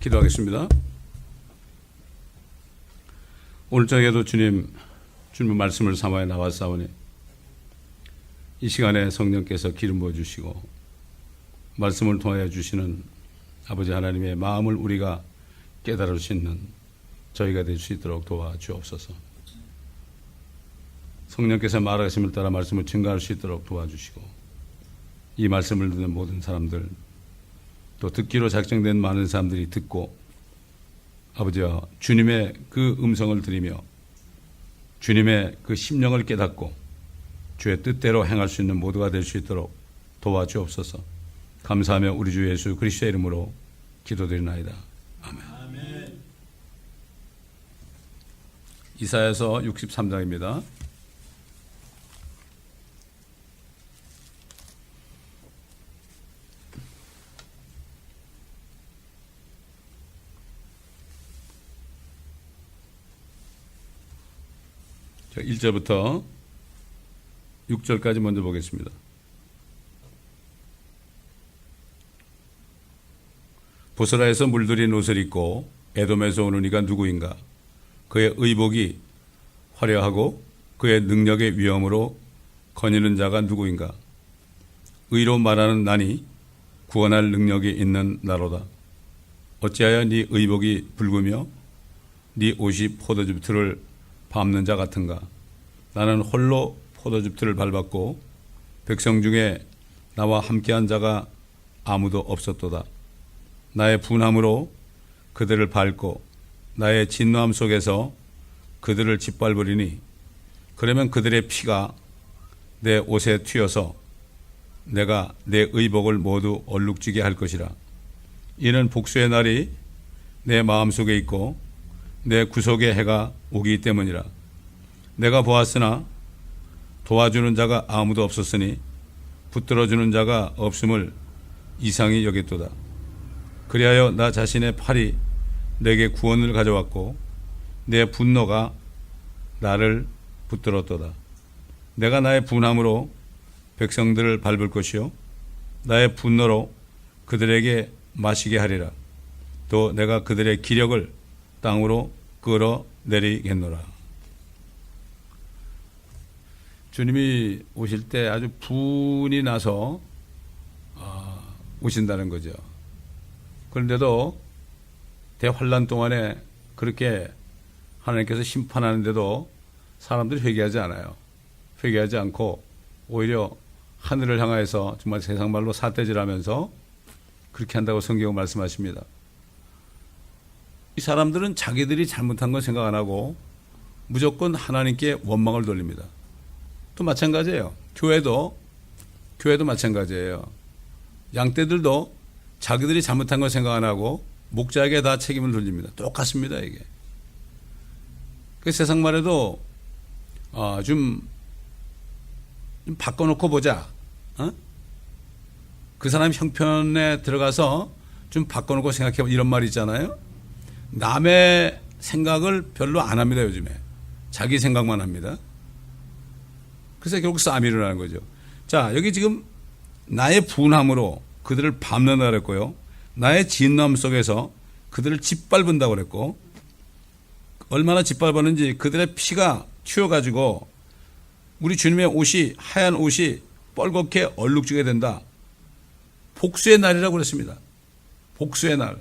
기도하겠습니다. 오늘 저녁에도 주님의 말씀을 삼아야 나왔사오니 이 시간에 성령께서 기름 부어주시고 말씀을 통하여 주시는 아버지 하나님의 마음을 우리가 깨달을 수 있는 저희가 될 수 있도록 도와주옵소서. 성령께서 말하심을 따라 말씀을 증가할 수 있도록 도와주시고 이 말씀을 듣는 모든 사람들 또 듣기로 작정된 많은 사람들이 듣고 아버지와 주님의 그 음성을 들으며 주님의 그 심령을 깨닫고 주의 뜻대로 행할 수 있는 모두가 될 수 있도록 도와주옵소서. 감사하며 우리 주 예수 그리스도의 이름으로 기도드리나이다. 아멘. 이사야서 63장입니다. 자, 1절부터 6절까지 먼저 보겠습니다. 보스라에서 물들인 옷을 입고 에돔에서 오는 이가 누구인가? 그의 의복이 화려하고 그의 능력의 위엄으로 거니는 자가 누구인가? 의로 말하는 나니 구원할 능력이 있는 나로다. 어찌하여 네 의복이 붉으며 네 옷이 포도즙 틀을 밟는 자 같은가? 나는 홀로 포도즙 틀을 밟았고 백성 중에 나와 함께한 자가 아무도 없었도다. 나의 분함으로 그들을 밟고 나의 진노함 속에서 그들을 짓밟으리니 그러면 그들의 피가 내 옷에 튀어서 내가 내 의복을 모두 얼룩지게 할 것이라. 이는 복수의 날이 내 마음속에 있고 내 구속의 해가 오기 때문이라. 내가 보았으나 도와주는 자가 아무도 없었으니 붙들어주는 자가 없음을 이상히 여겼도다. 그리하여 나 자신의 팔이 내게 구원을 가져왔고 내 분노가 나를 붙들었도다. 내가 나의 분함으로 백성들을 밟을 것이요 나의 분노로 그들에게 마시게 하리라. 또 내가 그들의 기력을 땅으로 끌어내리겠노라. 주님이 오실 때 아주 분이 나서 오신다는 거죠. 그런데도 대환란 동안에 그렇게 하나님께서 심판하는데도 사람들이 회개하지 않아요. 회개하지 않고 오히려 하늘을 향하여서 정말 세상 말로 삿대질하면서 그렇게 한다고 성경은 말씀하십니다. 이 사람들은 자기들이 잘못한 건 생각 안 하고 무조건 하나님께 원망을 돌립니다. 또 마찬가지예요. 교회도 마찬가지예요. 양떼들도 자기들이 잘못한 건 생각 안 하고 목자에게 다 책임을 돌립니다. 똑같습니다, 이게. 그 세상 말에도 좀 바꿔놓고 보자. 그 사람 형편에 들어가서 좀 바꿔놓고 생각해보자. 이런 말이 있잖아요. 남의 생각을 별로 안 합니다, 요즘에. 자기 생각만 합니다. 그래서 결국 싸움이 일어나는 거죠. 자, 여기 지금 나의 분함으로 그들을 밟는다 그랬고요. 나의 진노함 속에서 그들을 짓밟은다고 그랬고, 얼마나 짓밟았는지 그들의 피가 튀어가지고 우리 주님의 옷이, 하얀 옷이 뻘겋게 얼룩지게 된다. 복수의 날이라고 그랬습니다. 복수의 날.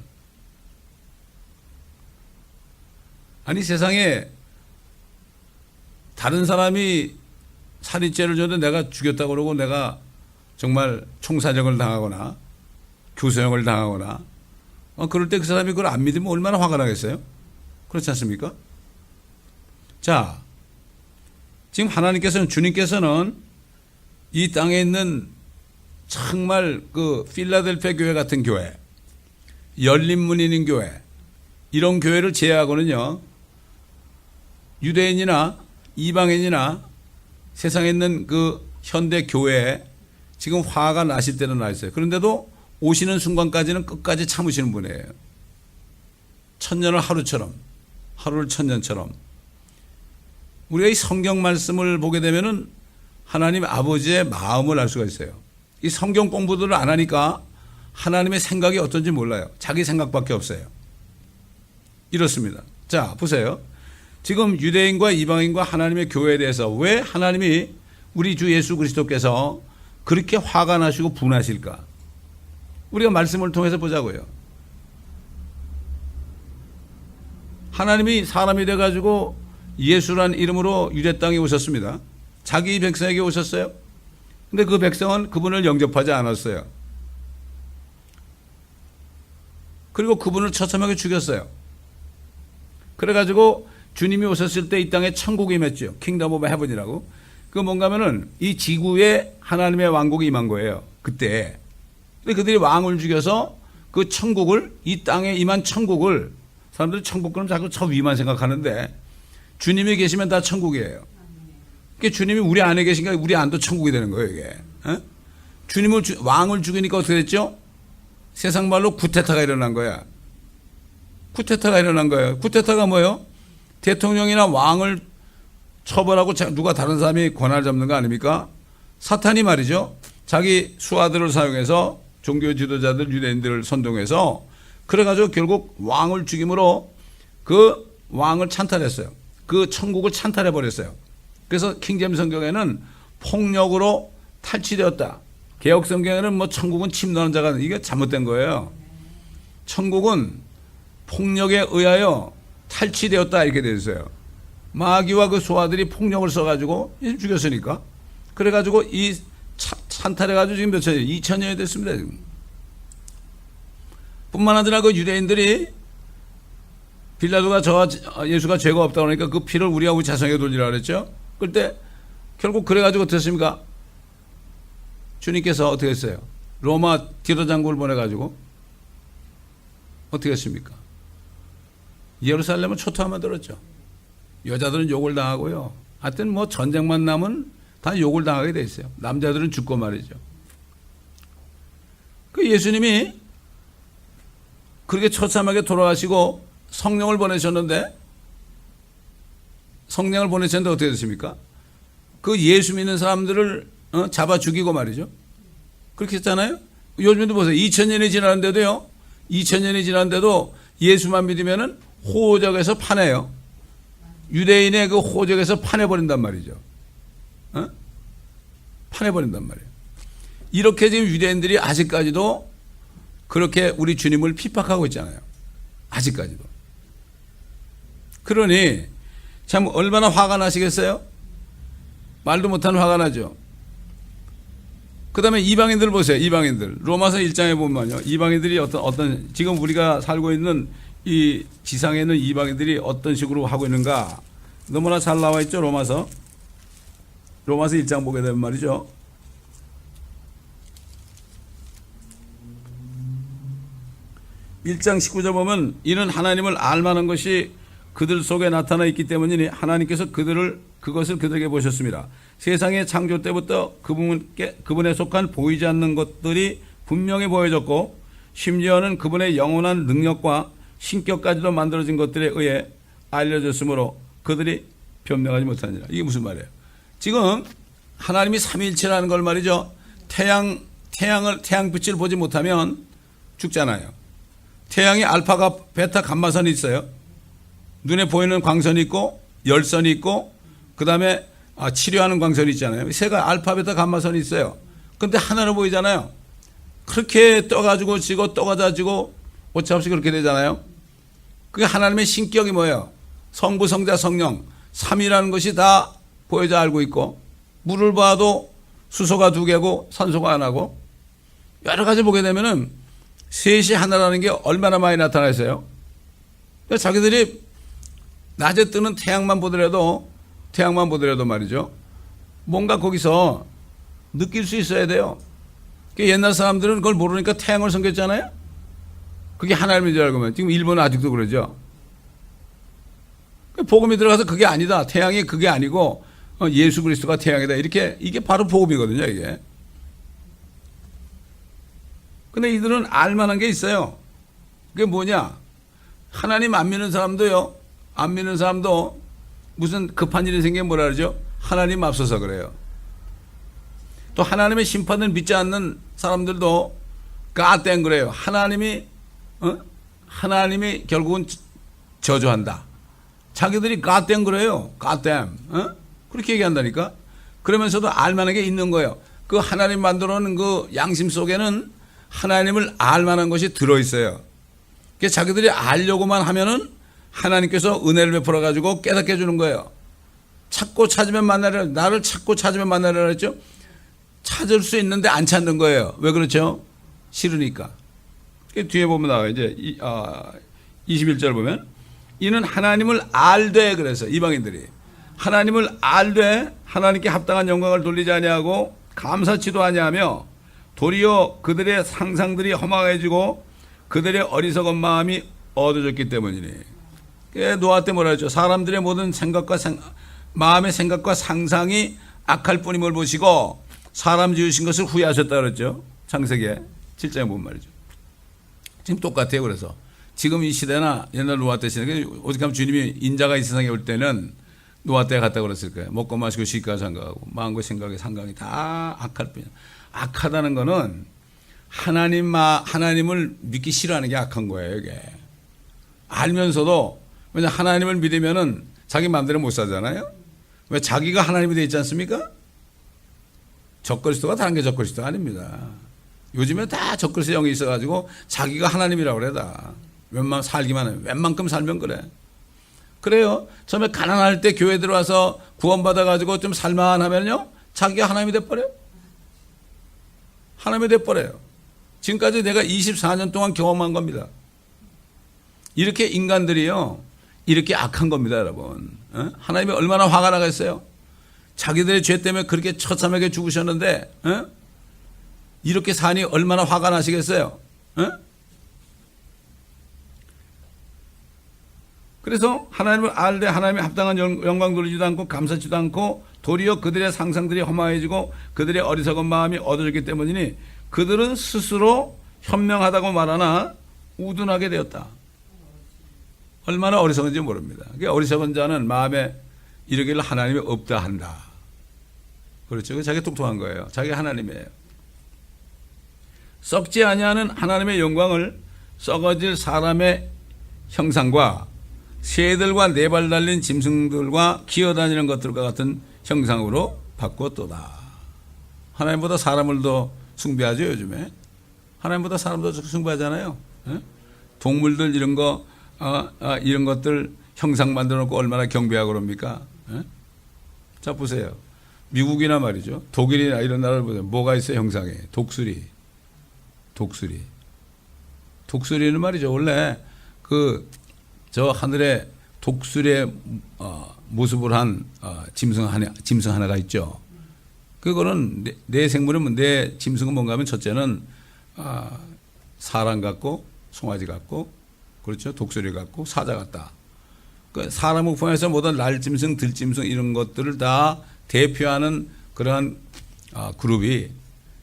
아니, 세상에 다른 사람이 살인죄를 줬는데 내가 죽였다고 그러고 내가 정말 총사형을 당하거나 교수형을 당하거나 그럴 때 그 사람이 그걸 안 믿으면 얼마나 화가 나겠어요? 그렇지 않습니까? 자, 지금 하나님께서는, 주님께서는 이 땅에 있는 정말 그 필라델피아 교회 같은 교회, 열린 문 있는 교회, 이런 교회를 제외하고는요, 유대인이나 이방인이나 세상에 있는 그 현대 교회에 지금 화가 나실 때는 나 있어요. 그런데도 오시는 순간까지는 끝까지 참으시는 분이에요. 천년을 하루처럼, 하루를 천년처럼. 우리가 이 성경 말씀을 보게 되면은 하나님 아버지의 마음을 알 수가 있어요. 이 성경 공부들을 안 하니까 하나님의 생각이 어떤지 몰라요. 자기 생각밖에 없어요. 이렇습니다. 자, 보세요. 지금 유대인과 이방인과 하나님의 교회에 대해서 왜 하나님이 우리 주 예수 그리스도께서 그렇게 화가 나시고 분하실까? 우리가 말씀을 통해서 보자고요. 하나님이 사람이 돼가지고 예수란 이름으로 유대 땅에 오셨습니다. 자기 백성에게 오셨어요. 근데 그 백성은 그분을 영접하지 않았어요. 그리고 그분을 처참하게 죽였어요. 그래가지고 주님이 오셨을 때 이 땅에 천국이 임했죠. 킹덤 오브 헤븐이라고. 그 뭔가 하면은 이 지구에 하나님의 왕국이 임한 거예요. 그때. 근데 그들이 왕을 죽여서 그 천국을, 이 땅에 임한 천국을, 사람들이 천국 그럼 자꾸 저 위만 생각하는데 주님이 계시면 다 천국이에요. 그러니까 주님이 우리 안에 계신가 우리 안도 천국이 되는 거예요, 이게. 어? 주님을 왕을 죽이니까 어떻게 됐죠? 세상 말로 쿠데타가 일어난 거야. 쿠데타가 일어난 거예요. 쿠데타가 뭐예요? 대통령이나 왕을 처벌하고 누가 다른 사람이 권한을 잡는 거 아닙니까? 사탄이 말이죠. 자기 수하들을 사용해서 종교 지도자들 유대인들을 선동해서 그래가지고 결국 왕을 죽임으로 그 왕을 찬탈했어요. 그 천국을 찬탈해 버렸어요. 그래서 킹제임 성경에는 폭력으로 탈취되었다. 개혁 성경에는 뭐 천국은 침노하는 자가 이게 잘못된 거예요. 천국은 폭력에 의하여 탈취되었다 이렇게 되어 있어요. 마귀와 그 소아들이 폭력을 써가지고 죽였으니까. 그래가지고 이 찬탈해가지고 지금 몇 천년? 2000년이 됐습니다. 지금. 뿐만 아니라 그 유대인들이 빌라도가 예수가 죄가 없다고 하니까 그 피를 우리가 우리 자손에게 돌리라 그랬죠. 그때 결국 그래가지고 어떻게 했습니까? 주님께서 어떻게 했어요? 로마 디도 장군을 보내가지고 어떻게 했습니까? 예루살렘을 초토화만 들었죠. 여자들은 욕을 당하고요. 하여튼 뭐 전쟁만 나면 다 욕을 당하게 돼 있어요. 남자들은 죽고 말이죠. 그 예수님이 그렇게 처참하게 돌아가시고 성령을 보내셨는데 어떻게 됐습니까? 그 예수 믿는 사람들을 잡아 죽이고 말이죠. 그렇게 했잖아요. 요즘도 보세요. 2000년이 지났는데도요. 2000년이 지났는데도 예수만 믿으면은 호적에서 파내요. 유대인의 그 호적에서 파내버린단 말이죠. 파내버린단 말이에요. 이렇게 지금 유대인들이 아직까지도 그렇게 우리 주님을 핍박하고 있잖아요. 아직까지도. 그러니 참 얼마나 화가 나시겠어요? 말도 못하는 화가 나죠. 그 다음에 이방인들 보세요. 이방인들. 로마서 1장에 보면요. 이방인들이 어떤 지금 우리가 살고 있는 이 지상에 있는 이방인들이 어떤 식으로 하고 있는가. 너무나 잘 나와 있죠. 로마서 1장 보게 되면 말이죠. (1장 19절) 보면 이는 하나님을 알만한 것이 그들 속에 나타나 있기 때문이니 하나님께서 그것을 그들에게 보셨습니다. 세상의 창조 때부터 그분에 속한 보이지 않는 것들이 분명히 보여졌고 심지어는 그분의 영원한 능력과 신격까지도 만들어진 것들에 의해 알려졌으므로 그들이 변명하지 못하니라. 이게 무슨 말이에요? 지금 하나님이 삼위일체라는 걸 말이죠. 태양빛을 보지 못하면 죽잖아요. 태양이 알파가 베타 감마선이 있어요. 눈에 보이는 광선이 있고 열선이 있고 그 다음에 치료하는 광선이 있잖아요. 세가 알파 베타 감마선이 있어요. 근데 하나로 보이잖아요. 그렇게 떠가지고 지고 떠가다 지고 오차없이 그렇게 되잖아요. 그게 하나님의 신격이 뭐예요? 성부 성자 성령 삼위라는 것이 다 보여져 알고 있고 물을 봐도 수소가 2개고 산소가 하나고 여러 가지 보게 되면은 셋이 하나라는 게 얼마나 많이 나타나 있어요. 자기들이 낮에 뜨는 태양만 보더라도 말이죠. 뭔가 거기서 느낄 수 있어야 돼요. 옛날 사람들은 그걸 모르니까 태양을 섬겼잖아요. 그게 하나님인 줄 알고. 지금 일본은 아직도 그러죠. 복음이 들어가서 그게 아니다. 태양이 그게 아니고 예수 그리스도가 태양이다. 이게 바로 복음이거든요, 이게. 근데 이들은 알만한 게 있어요. 그게 뭐냐? 하나님 안 믿는 사람도요. 안 믿는 사람도 무슨 급한 일이 생기면 뭐라 그러죠? 하나님 앞서서 그래요. 또 하나님의 심판을 믿지 않는 사람들도 가땡 그래요. 하나님이 결국은 저주한다. 자기들이 God 그래요. God damn. 그렇게 얘기한다니까. 그러면서도 알만한 게 있는 거예요. 그 하나님 만들어 놓은 그 양심 속에는 하나님을 알만한 것이 들어있어요. 그래서 자기들이 알려고만 하면은 하나님께서 은혜를 베풀어 가지고 깨닫게 해주는 거예요. 찾고 찾으면 만나려, 나를 찾고 찾으면 만나려 했죠. 찾을 수 있는데 안 찾는 거예요. 왜 그렇죠? 싫으니까. 뒤에 보면 나와요. 이제 21절 보면 이는 하나님을 알되, 그래서 이방인들이 하나님을 알되 하나님께 합당한 영광을 돌리지 아니하고 감사치도 아니하며 도리어 그들의 상상들이 허망해지고 그들의 어리석은 마음이 어두워졌기 때문이니. 노아 때 뭐라 했죠? 사람들의 모든 생각과 마음의 생각과 상상이 악할 뿐임을 보시고 사람 지으신 것을 후회하셨다 그랬죠. 창세기에 7장에 보면 말이죠. 지금 똑같아요. 그래서 지금 이 시대나 옛날 노아 때 시대, 어떻게 하면 주님이 인자가 이 세상에 올 때는 노아 때에 갔다 그랬을 거예요. 먹고 마시고 시가 생각하고 마음과 생각의 상강이 다 악할 뿐이야. 악하다는 거는 하나님을 믿기 싫어하는 게 악한 거예요. 이게 알면서도, 왜냐 하나님을 믿으면은 자기 마음대로 못 살잖아요. 왜? 자기가 하나님이 되어 있지 않습니까? 적그리스도가 다른 게 적그리스도가 아닙니다. 요즘에 다 적그리스도 영이 있어가지고 자기가 하나님이라고 그래. 다 웬만 살기만 해. 웬만큼 살면 그래. 그래요. 처음에 가난할 때 교회 들어와서 구원받아가지고 좀 살만하면요, 자기가 하나님이 돼버려요. 하나님이 돼버려요. 지금까지 내가 24년 동안 경험한 겁니다. 이렇게 인간들이요, 이렇게 악한 겁니다, 여러분. 하나님이 얼마나 화가 나겠어요? 자기들의 죄 때문에 그렇게 처참하게 죽으셨는데, 이렇게 사니 얼마나 화가 나시겠어요? 그래서 하나님을 알되 하나님의 합당한 영광 돌리지도 않고 감사치도 않고 도리어 그들의 상상들이 허망해지고 그들의 어리석은 마음이 어두워졌기 때문이니 그들은 스스로 현명하다고 말하나 우둔하게 되었다. 얼마나 어리석은지 모릅니다. 어리석은 자는 마음에 이르기를 하나님이 없다 한다. 그렇죠. 자기 똑똑한 거예요. 자기가 하나님이에요. 썩지 아니하는 하나님의 영광을 썩어질 사람의 형상과 새들과 네 발 달린 짐승들과 기어다니는 것들과 같은 형상으로 바꾸었도다. 하나님보다 사람을 더 숭배하죠. 요즘에 하나님보다 사람도 숭배하잖아요. 동물들 이런 거 이런 것들 형상 만들어 놓고 얼마나 경배하고 그럽니까? 자 보세요. 미국이나 말이죠. 독일이나 이런 나라를 보세요. 뭐가 있어요? 형상에 독수리는 말이죠. 원래 저 하늘에 독수리의 모습을 한 짐승 하나가 있죠. 그거는 내 생물은 내 짐승은 뭔가 하면 첫째는 사람 같고 송아지 같고, 그렇죠. 독수리 같고 사자 같다. 그 사람을 포함해서 모든 날짐승, 들짐승 이런 것들을 다 대표하는 그러한 그룹이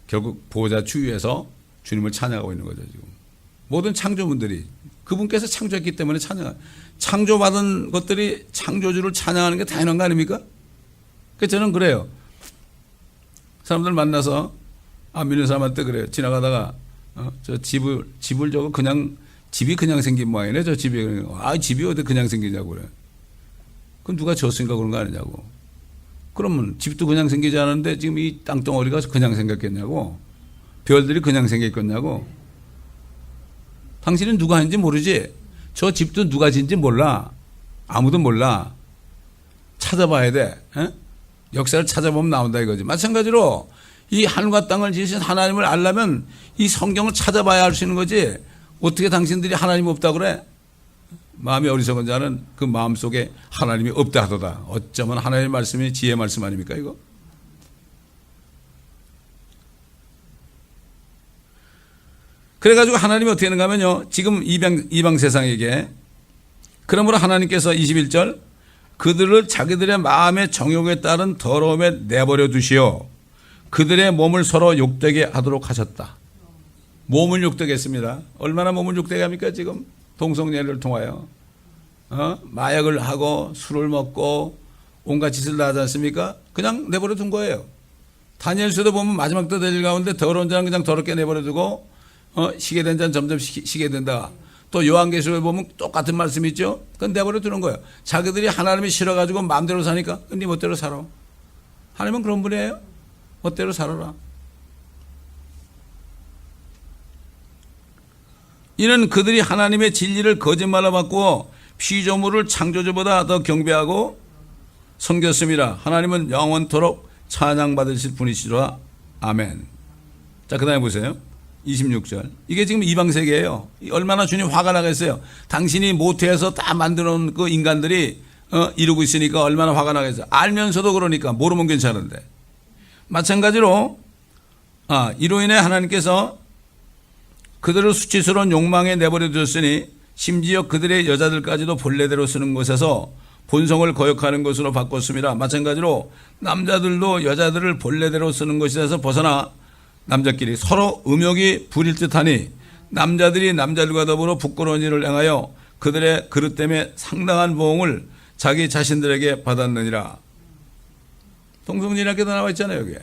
결국 보호자 주위에서 주님을 찬양하고 있는 거죠. 지금 모든 창조물들이 그분께서 창조했기 때문에 창조받은 것들이 창조주를 찬양하는 게 당연한 거 아닙니까? 그래서 저는 그래요. 사람들 만나서 안 믿는 사람한테 그래요. 지나가다가 저 집을 저거 그냥 집이 그냥 생긴 모양이네. 저 집이 집이 어디 그냥 생기냐고 그래. 그럼 누가 졌으니까 그런 거 아니냐고. 그러면 집도 그냥 생기지 않았는데 지금 이 땅덩어리가 그냥 생겼겠냐고. 별들이 그냥 생겼겠냐고. 당신은 누가 했는지 모르지. 저 집도 누가 지은지 몰라. 아무도 몰라. 찾아봐야 돼. 역사를 찾아보면 나온다 이거지. 마찬가지로 이 하늘과 땅을 지으신 하나님을 알려면 이 성경을 찾아봐야 알 수 있는 거지. 어떻게 당신들이 하나님 없다고 그래? 마음이 어리석은 자는 그 마음속에 하나님이 없다 하도다. 어쩌면 하나님의 말씀이 지혜의 말씀 아닙니까 이거? 그래가지고 하나님이 어떻게 하는가 하면요. 지금 이방 세상에게 그러므로 하나님께서 21절 그들을 자기들의 마음의 정욕에 따른 더러움에 내버려 두시어 그들의 몸을 서로 욕되게 하도록 하셨다. 몸을 욕되게 했습니다. 얼마나 몸을 욕되게 합니까 지금? 동성애를 통하여 마약을 하고 술을 먹고 온갖 짓을 다 하지 않습니까? 그냥 내버려 둔 거예요. 다니엘서도 보면 마지막 때들 가운데 더러운 자는 그냥 더럽게 내버려 두고 시게 된 자는 점점 시게 된다. 또 요한계시록에 보면 똑같은 말씀이 있죠. 그건 내버려 두는 거예요. 자기들이 하나님이 싫어가지고 마음대로 사니까 네 멋대로 살아. 하나님은 그런 분이에요. 멋대로 살아라. 이는 그들이 하나님의 진리를 거짓말로 바꾸어 피조물을 창조주보다 더 경배하고 섬겼음이라. 하나님은 영원토록 찬양받으실 분이시라. 아멘. 자, 그 다음에 보세요. 26절. 이게 지금 이방세계예요. 얼마나 주님 화가 나겠어요. 당신이 모태에서 다 만들어 놓은 그 인간들이 이루고 있으니까 얼마나 화가 나겠어요. 알면서도 그러니까 모르면 괜찮은데. 마찬가지로 이로 인해 하나님께서 그들을 수치스러운 욕망에 내버려 두셨으니 심지어 그들의 여자들까지도 본래대로 쓰는 것에서 본성을 거역하는 것으로 바꿨습니다. 마찬가지로 남자들도 여자들을 본래대로 쓰는 것에서 벗어나 남자끼리 서로 음욕이 부릴 듯하니 남자들이 남자들과 더불어 부끄러운 일을 행하여 그들의 그릇 때문에 상당한 보응을 자기 자신들에게 받았느니라. 동성진학교도 나와 있잖아요. 여기에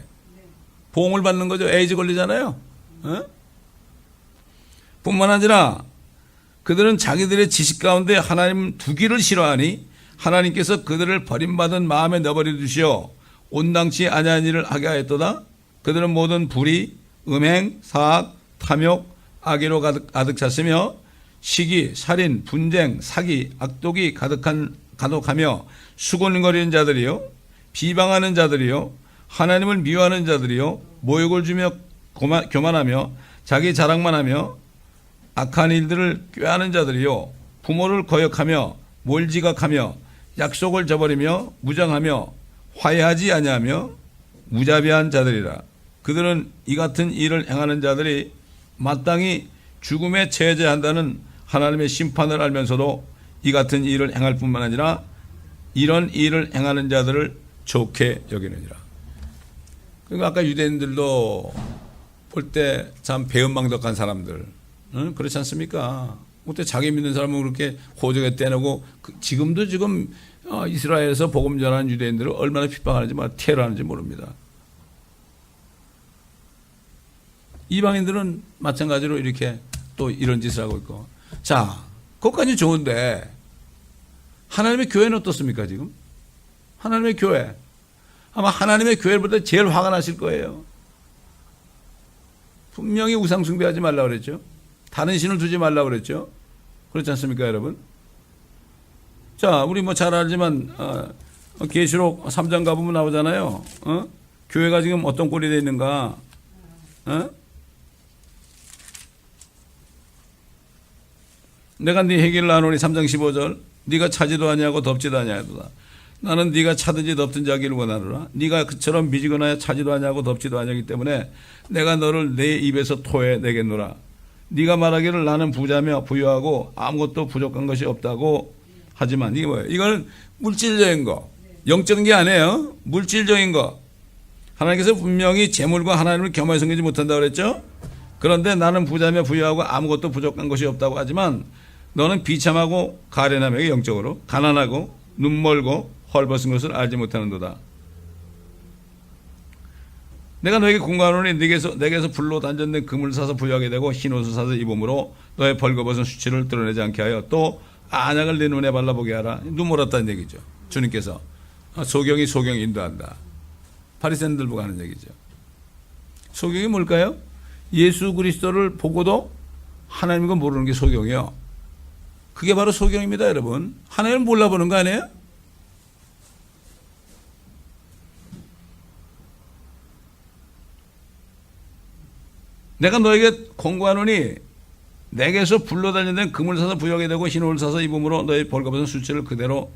보응을 받는 거죠. 에이즈 걸리잖아요. 뿐만 아니라 그들은 자기들의 지식 가운데 하나님 두기를 싫어하니 하나님께서 그들을 버림받은 마음에 내버려 두시어 온당치 아니한 일을 하게 하였도다. 그들은 모든 불의, 음행, 사악, 탐욕, 악의로 가득 찼으며 시기, 살인, 분쟁, 사기, 악독이 가득하며 수군거리는 자들이요, 비방하는 자들이요, 하나님을 미워하는 자들이요, 모욕을 주며 교만하며 자기 자랑만 하며 악한 일들을 꾀하는 자들이요, 부모를 거역하며 몰지각하며 약속을 저버리며 무정하며 화해하지 아니하며 무자비한 자들이라. 그들은 이 같은 일을 행하는 자들이 마땅히 죽음에 처해한다는 하나님의 심판을 알면서도 이 같은 일을 행할 뿐만 아니라 이런 일을 행하는 자들을 좋게 여기느니라. 그러니까 아까 유대인들도 볼 때 참 배은망덕한 사람들, 그렇지 않습니까? 그때 자기 믿는 사람은 그렇게 호적에 떼내고 지금도 이스라엘에서 복음 전하는 유대인들을 얼마나 핍박하는지 테러하는지 모릅니다. 이방인들은 마찬가지로 이렇게 또 이런 짓을 하고 있고. 자, 그것까지 좋은데 하나님의 교회는 어떻습니까 지금? 하나님의 교회. 아마 하나님의 교회를 볼 때 제일 화가 나실 거예요. 분명히 우상 숭배하지 말라고 그랬죠. 다른 신을 두지 말라고 그랬죠. 그렇지 않습니까 여러분? 자, 우리 잘 알지만 계시록 3장 가보면 나오잖아요. 교회가 지금 어떤 꼴이 되어 있는가. 내가 네 회개를 나누니 3장 15절. 네가 차지도 아니하고 덮지도 아니하도다. 나는 네가 차든지 덮든지 하기를 원하노라. 네가 그처럼 미지거나 차지도 아니하고 덮지도 아니하기 때문에 내가 너를 내 입에서 토해 내겠노라. 네가 말하기를 나는 부자며 부유하고 아무것도 부족한 것이 없다고 하지만 이게 뭐예요? 이건 물질적인 거, 영적인 게 아니에요. 물질적인 거. 하나님께서 분명히 재물과 하나님을 겸하여 섬기지 못한다고 그랬죠. 그런데 나는 부자며 부유하고 아무것도 부족한 것이 없다고 하지만 너는 비참하고 가련하며 영적으로 가난하고 눈멀고 헐벗은 것을 알지 못하는도다. 내가 너에게 공고하노니 내게서 불로 단전된 금을 사서 부유하게 되고 흰옷을 사서 입음으로 너의 벌거벗은 수치를 드러내지 않게 하여 또 안약을 네 눈에 발라보게 하라. 눈 멀었다는 얘기죠. 주님께서 소경이 인도한다. 바리새인들 보고 하는 얘기죠. 소경이 뭘까요? 예수 그리스도를 보고도 하나님을 모르는 게 소경이요. 그게 바로 소경입니다, 여러분. 하나님을 몰라보는 거 아니에요? 내가 너에게 공고하노니 내게서 불로 단련된 금을 사서 부여하게 되고 흰옷을 사서 입음으로 너의 벌거벗은 수치를 그대로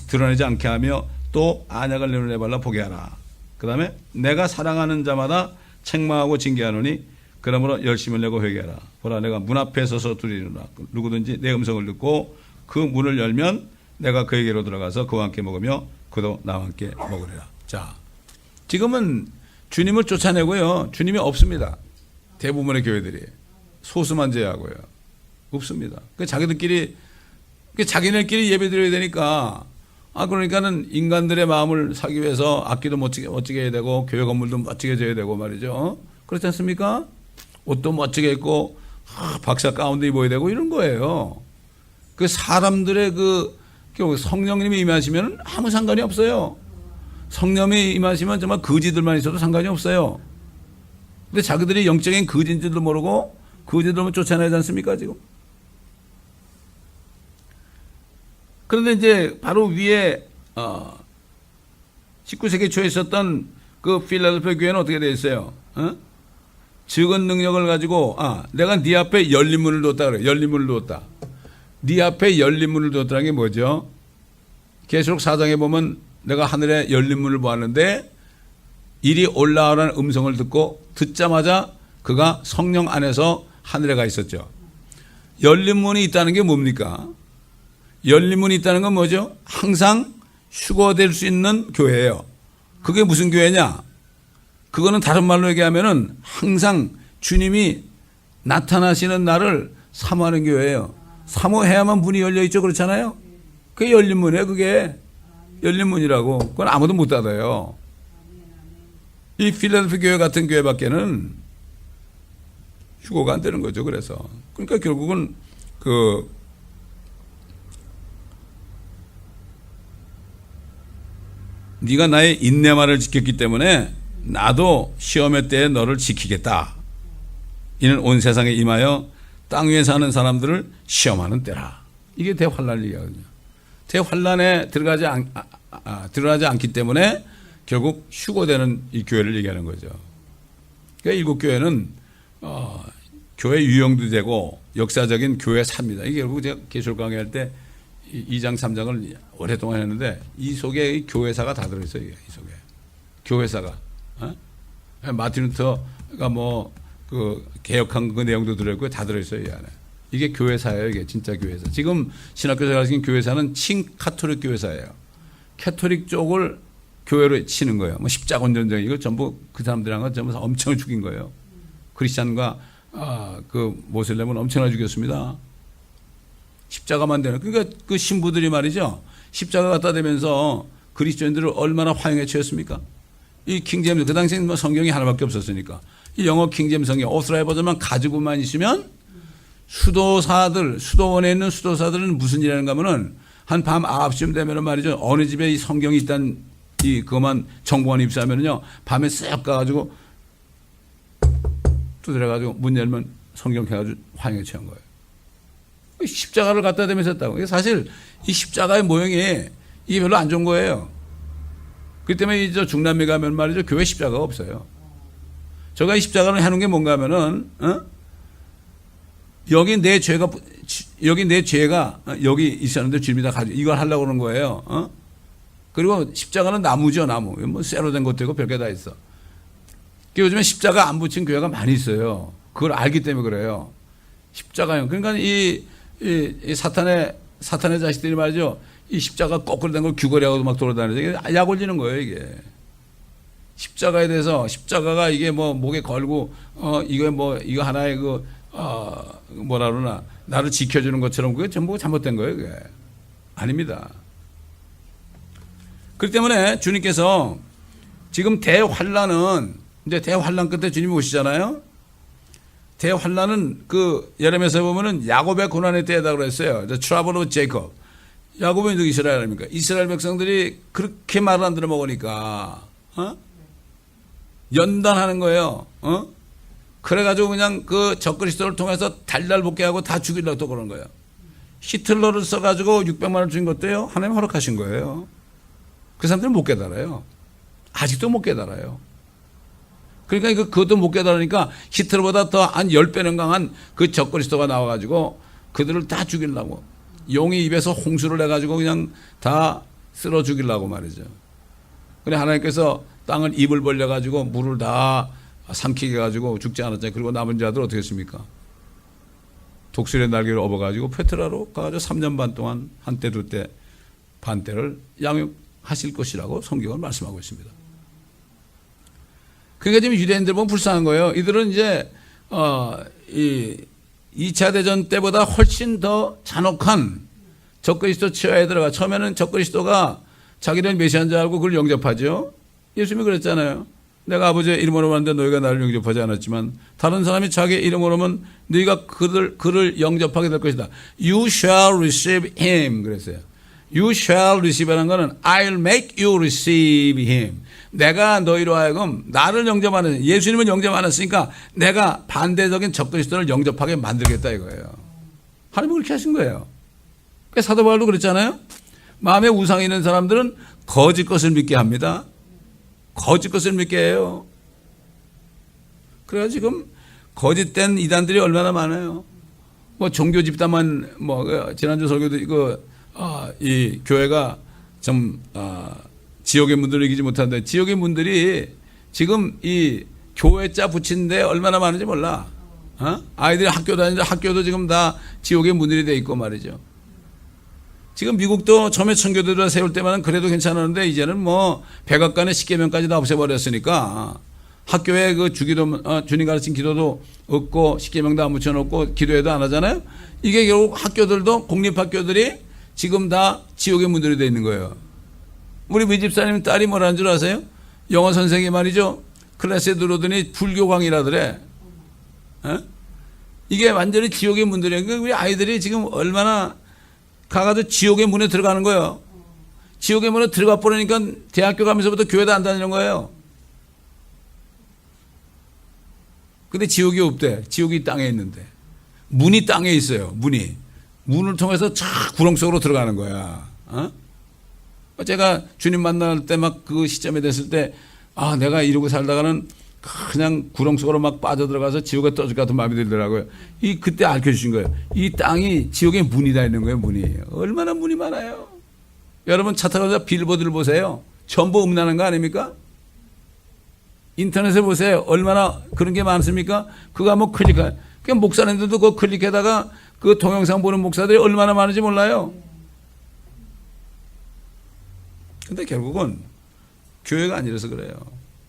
드러내지 않게 하며 또 안약을 내 눈에 발라 보게 하라. 그 다음에 내가 사랑하는 자마다 책망하고 징계하노니 그러므로 열심을 내고 회개하라. 보라, 내가 문 앞에 서서 두드리노라. 누구든지 내 음성을 듣고 그 문을 열면 내가 그에게로 들어가서 그와 함께 먹으며 그도 나와 함께 먹으리라. 자, 지금은 주님을 쫓아내고요. 주님이 없습니다. 대부분의 교회들이. 소수만 제외하고요. 없습니다. 자기네끼리 예배 드려야 되니까, 그러니까는 인간들의 마음을 사기 위해서 악기도 멋지게 해야 되고, 교회 건물도 멋지게 지어야 되고 말이죠. 그렇지 않습니까? 옷도 멋지게 입고, 박사 가운데 입어야 되고 이런 거예요. 그 사람들의 그 성령님이 임하시면 아무 상관이 없어요. 성령이 임하시면 정말 거지들만 있어도 상관이 없어요. 근데 자기들이 영적인 거지인 줄도 모르고 거지들만 쫓아내지 않습니까 지금? 그런데 이제 바로 위에 19세기 초에 있었던 그 필라델피아 교회는 어떻게 되어 있어요? 적은 능력을 가지고 내가 네 앞에 열린 문을 두었다 그래. 열린 문을 두었다. 네 앞에 열린 문을 두었다는 게 뭐죠? 계시록 4장에 보면 내가 하늘에 열린 문을 보았는데 이리 올라오라는 음성을 듣자마자 그가 성령 안에서 하늘에 가 있었죠. 열린 문이 있다는 게 뭡니까? 열린 문이 있다는 건 뭐죠? 항상 휴거될 수 있는 교회예요. 그게 무슨 교회냐? 그거는 다른 말로 얘기하면은 항상 주님이 나타나시는 날을 사모하는 교회예요. 사모해야만 문이 열려 있죠. 그렇잖아요. 그게 열린 문이에요. 그게 열린 문이라고. 그건 아무도 못 닫아요. 이 필라델피아 교회 같은 교회밖에는 휴거가 안 되는 거죠. 그래서 그러니까 결국은 네가 나의 인내말을 지켰기 때문에 나도 시험의 때에 너를 지키겠다. 이는 온 세상에 임하여 땅 위에 사는 사람들을 시험하는 때라. 이게 대환란 얘기거든요. 대환란에 들어가지 않기 때문에 결국 휴거되는 이 교회를 얘기하는 거죠. 그러니까 일곱 교회는 교회 유형도 되고 역사적인 교회 삽니다. 이게 결국 제가 계시록 강의할 때 2장 3장을 오랫동안 했는데 이 속에 이 교회사가 다 들어있어요. 이 속에 교회사가 마틴 루터가 개혁한 그 내용도 들어있고 다 들어있어요. 이 안에. 이게 교회사예요. 이게 진짜 교회사. 지금 신학교에서 가르치는 교회사는 친카톨릭 교회사예요. 캐톨릭 쪽을 교회로 치는 거예요. 십자군전쟁 이거 전부 그 사람들이랑 전부 엄청 죽인 거예요. 크리스찬과 그 모슬렘은 엄청나게 죽였습니다. 십자가만 되는. 그러니까 그 신부들이 말이죠. 십자가 갖다 대면서 그리스도인들을 얼마나 화형에 처했습니까? 이 킹제임스 그 당시에는 성경이 하나밖에 없었으니까 이 영어 킹제임스 성경 오스트라이아 버전만 가지고만 있으면 수도원에 있는 수도사들은 무슨 일 하는가 하면은 한 밤 9시쯤 되면은 말이죠. 어느 집에 이 성경이 있단 그것만 정보만 입수하면은요. 밤에 쓱 가가지고 두드려가지고 문 열면 성경 해가지고 화형에 처한 거예요. 십자가를 갖다 대면서 했다고. 사실 이 십자가의 모형이 이게 별로 안 좋은 거예요. 그렇기 때문에 이 중남미 가면 말이죠. 교회 십자가가 없어요. 제가 이 십자가를 해놓은 게 뭔가 하면은, 여기 내 죄가 여기 있었는데 주님이 다 가지고 이걸 하려고 그러는 거예요. 그리고 십자가는 나무죠, 나무. 쇠로 된 것도 있고 별게 다 있어. 요즘에 십자가 안 붙인 교회가 많이 있어요. 그걸 알기 때문에 그래요. 십자가형. 그러니까 이 사탄의 자식들이 말이죠. 이 십자가 거꾸로 된 걸 귀걸이하고도 막 돌아다니죠. 이게 약 올리는 거예요, 이게. 십자가에 대해서, 십자가가 이게 목에 걸고, 이거 하나의 뭐라 그러나, 나를 지켜주는 것처럼 그게 전부 잘못된 거예요, 그게. 아닙니다. 그렇기 때문에 주님께서 지금 대환란은, 이제 대환란 끝에 주님이 오시잖아요. 대환란은 예레미야서 보면은 야곱의 고난의 때다 그랬어요. The trouble of Jacob. 야곱은 누구 이스라엘 아닙니까? 이스라엘 백성들이 그렇게 말을 안 들어먹으니까 연단하는 거예요. 그래가지고 그냥 그 적그리스도를 통해서 달달볶이하고 다 죽이려고 또 그런 거예요. 히틀러를 써가지고 600만 원 준 것도요. 하나님 허락하신 거예요. 그 사람들은 못 깨달아요. 아직도 못 깨달아요. 그러니까 그것도 못 깨달으니까 히틀러보다 더 한 10배는 강한 그 적그리스도가 나와가지고 그들을 다 죽이려고. 용이 입에서 홍수를 내가지고 그냥 다 쓸어 죽이려고 말이죠. 그래 하나님께서 땅을 입을 벌려가지고 물을 다 삼키게 해가지고 죽지 않았잖아요. 그리고 남은 자들 어떻게 했습니까? 독수리의 날개를 업어가지고 페트라로 가가지고 3년 반 동안 한때 두때 반때를 양육하실 것이라고 성경은 말씀하고 있습니다. 그러니까 지금 유대인들 보면 불쌍한 거예요. 이들은 이제 이 2차 대전 때보다 훨씬 더 잔혹한 적그리스도 치하에 들어가. 처음에는 적그리스도가 자기는 메시아인 줄 알고 그걸 영접하죠. 예수님이 그랬잖아요. 내가 아버지의 이름으로 왔는데 너희가 나를 영접하지 않았지만 다른 사람이 자기 이름으로 오면 너희가 그를 영접하게 될 것이다. You shall receive him 그랬어요. You shall receive라는 것은 I'll make you receive him. 내가 너희로 하여금 나를 영접하는 예수님을 영접 안 했으니까 내가 반대적인 적그리스도를 영접하게 만들겠다 이거예요. 하나님은 그렇게 하신 거예요. 그러니까 사도 바울도 그랬잖아요. 마음에 우상이 있는 사람들은 거짓 것을 믿게 합니다. 거짓 것을 믿게 해요. 그래서 지금 거짓된 이단들이 얼마나 많아요. 뭐 종교 집단만 지난주 설교도 이 교회가 좀 지옥의 문들을 이기지 못한다. 지옥의 문들이 지금 이 교회 자 붙이는데 얼마나 많은지 몰라. 아이들이 학교 다니는데 학교도 지금 다 지옥의 문들이 돼 있고 말이죠. 지금 미국도 처음에 청교도를 세울 때만은 그래도 괜찮았는데 이제는 뭐 백악관의 10계명까지 다 없애버렸으니까 학교에 그 주님 가르친 기도도 없고 10계명도 안 붙여놓고 기도회도 안 하잖아요. 이게 결국 학교들도 공립학교들이 지금 다 지옥의 문들이 돼 있는 거예요. 우리 미집사님 딸이 뭐라는 줄 아세요? 영어 선생이 말이죠. 클래스에 들어오더니 불교광이라더래. 이게 완전히 지옥의 문들이니까 우리 아이들이 지금 얼마나 가가지고 지옥의 문에 들어가는 거예요. 지옥의 문에 들어가 버리니까 대학교 가면서부터 교회도 안 다니는 거예요. 근데 지옥이 없대. 지옥이 땅에 있는데. 문이 땅에 있어요. 문을 통해서 쫙 구렁 속으로 들어가는 거야. 제가 주님 만날 때 막 그 시점에 됐을 때 내가 이러고 살다가는 그냥 구렁 속으로 막 빠져들어가서 지옥에 떠질 것 같은 마음이 들더라고요. 그때 알려주신 거예요. 이 땅이 지옥의 문이 다 있는 거예요. 문이. 얼마나 문이 많아요. 여러분 차 타고 빌보드를 보세요. 전부 음란한 거 아닙니까? 인터넷에 보세요. 얼마나 그런 게 많습니까? 그거 한번 클릭해. 그 목사님들도 그거 클릭해다가 그 동영상 보는 목사들이 얼마나 많은지 몰라요. 근데 결국은 교회가 아니라서 그래요.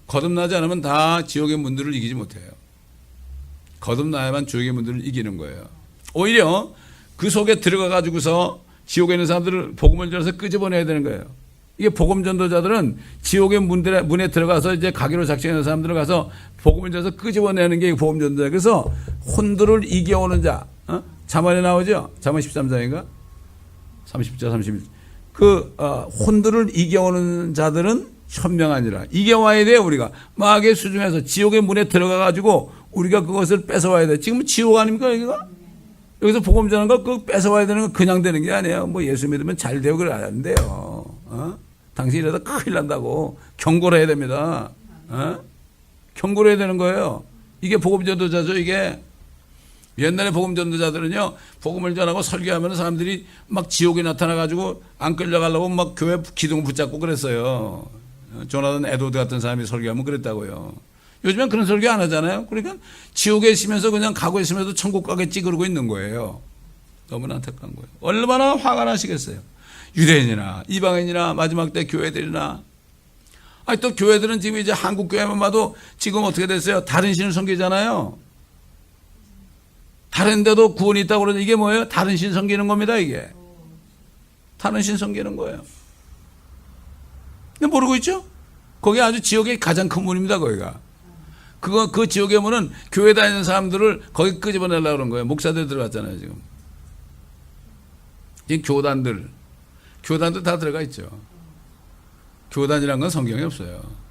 거듭나지 않으면 다 지옥의 문들을 이기지 못해요. 거듭나야만 지옥의 문들을 이기는 거예요. 오히려 그 속에 들어가 가지고서 지옥에 있는 사람들을 복음을 전해서 끄집어내야 되는 거예요. 이게 복음 전도자들은 지옥의 문에 들어가서 이제 가기로 작정하는 사람들을 가서 복음을 전해서 끄집어내는 게 복음 전도자. 그래서 혼들을 이겨오는 자. 잠언에 나오죠? 잠언 13장인가? 30절 31절. 혼들을 이겨오는 자들은 현명하니라. 이겨와야 돼요, 우리가. 마귀의 수중에서 지옥의 문에 들어가가지고 우리가 그것을 뺏어와야 돼. 지금 지옥 아닙니까, 여기가? 여기서 복음 전하는 거, 그거 뺏어와야 되는 건 그냥 되는 게 아니에요. 뭐 예수 믿으면 잘 되고 그래 안 돼요. 당신 이러다 큰일 난다고. 경고를 해야 됩니다. 경고를 해야 되는 거예요. 이게 복음 전도자죠, 이게. 옛날에 복음 전도자들은요, 복음을 전하고 설교하면 사람들이 막 지옥에 나타나가지고 안 끌려가려고 막 교회 기둥 붙잡고 그랬어요. 조나단 에드워드 같은 사람이 설교하면 그랬다고요. 요즘엔 그런 설교 안 하잖아요. 그러니까 지옥에 있으면서 그냥 가고 있으면서 천국 가겠지 그러고 있는 거예요. 너무나 안타까운 거예요. 얼마나 화가 나시겠어요. 유대인이나 이방인이나 마지막 때 교회들이나. 또 교회들은 지금 이제 한국 교회만 봐도 지금 어떻게 됐어요? 다른 신을 섬기잖아요. 다른 데도 구원이 있다고 그러는데 이게 뭐예요? 다른 신 섬기는 겁니다, 이게. 다른 신 섬기는 거예요. 근데 모르고 있죠? 거기 아주 지옥의 가장 큰 문입니다, 거기가. 그 지옥의 문은 교회 다니는 사람들을 거기 끄집어내려고 그런 거예요. 목사들 들어갔잖아요, 지금. 이 교단도 다 들어가 있죠. 교단이란 건 성경에 없어요.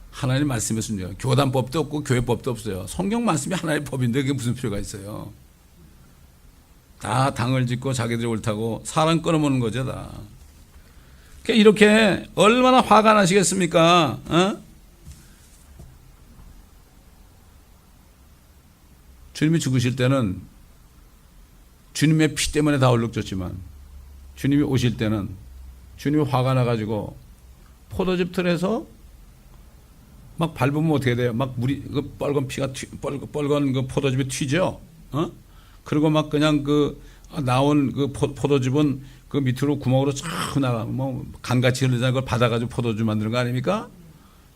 하나님 말씀에 순종. 교단법도 없고 교회법도 없어요. 성경 말씀이 하나님의 법인데 그게 무슨 필요가 있어요. 다 당을 짓고 자기들이 옳다고 사람 끊어먹는 거죠, 다. 이렇게 얼마나 화가 나시겠습니까? 주님이 죽으실 때는 주님의 피 때문에 다 얼룩졌지만 주님이 오실 때는 주님이 화가 나가지고 포도즙 틀에서 막 밟으면 어떻게 돼요? 막 물이 그 빨간 피가 빨간 그 포도즙이 튀죠. 그리고 막 그냥 그 나온 그 포도즙은 그 밑으로 구멍으로 쫙 나가 뭐 강같이 흐르잖아요. 그걸 받아가지고 포도즙 만드는 거 아닙니까?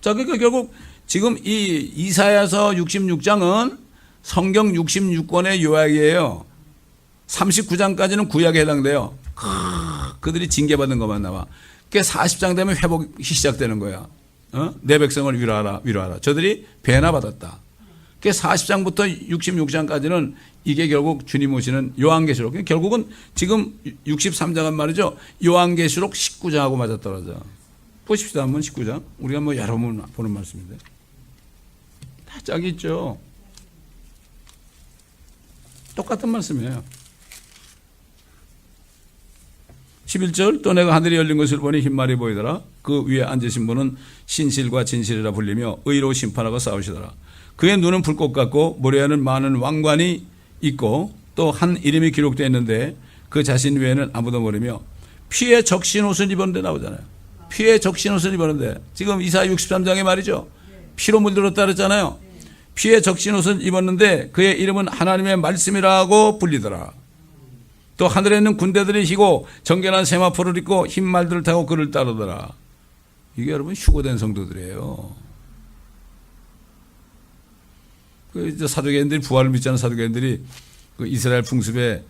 자, 그러니까 결국 지금 이 이사야서 66장은 성경 66권의 요약이에요. 39장까지는 구약에 해당돼요. 그들이 징계받은 것만 나와. 그게 40장 되면 회복이 시작되는 거야. 내 백성을 위로하라. 저들이 배나 받았다. 그 40장부터 66장까지는 이게 결국 주님 오시는 요한계시록. 결국은 지금 63장은 말이죠. 요한계시록 19장하고 맞아떨어져. 보십시다. 한번 19장. 우리가 뭐 여러 번 보는 말씀인데. 다 짝이 있죠. 똑같은 말씀이에요. 11절 또 내가 하늘이 열린 것을 보니 흰말이 보이더라. 그 위에 앉으신 분은 신실과 진실이라 불리며 의로 심판하고 싸우시더라. 그의 눈은 불꽃 같고 머리에는 많은 왕관이 있고 또 한 이름이 기록되어 있는데 그 자신 외에는 아무도 모르며 피에 적신 옷을 입었는데 나오잖아요. 피에 적신 옷을 입었는데 지금 이사야 63장에 말이죠. 피로 물들었다 그랬잖아요. 피에 적신 옷을 입었는데 그의 이름은 하나님의 말씀이라고 불리더라. 또 하늘에 있는 군대들이 희고 정결한 세마포를 입고 흰 말들을 타고 그를 따르더라. 이게 여러분 휴거된 성도들이에요. 그 사두개인들이 부활을 믿지 않은 사두개인들이 그 이스라엘 풍습에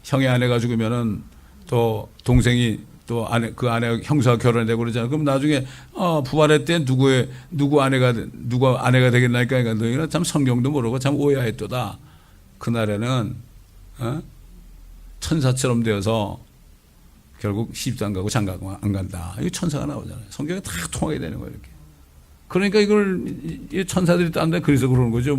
형의 아내가 죽으면은 또 동생이 또 아내 그 아내가 형사와 결혼되고 그러잖아요. 그럼 나중에 부활했대 누구 아내가 되겠나니까 그러니까 너희는 참 성경도 모르고 참 오해했도다. 그날에는 천사처럼 되어서 결국 시집도 안 가고 장가고 안 간다. 이거 천사가 나오잖아요. 성경에 다 통하게 되는 거예요, 이렇게. 그러니까 이걸 천사들이 딴데 그래서 그러는 거죠.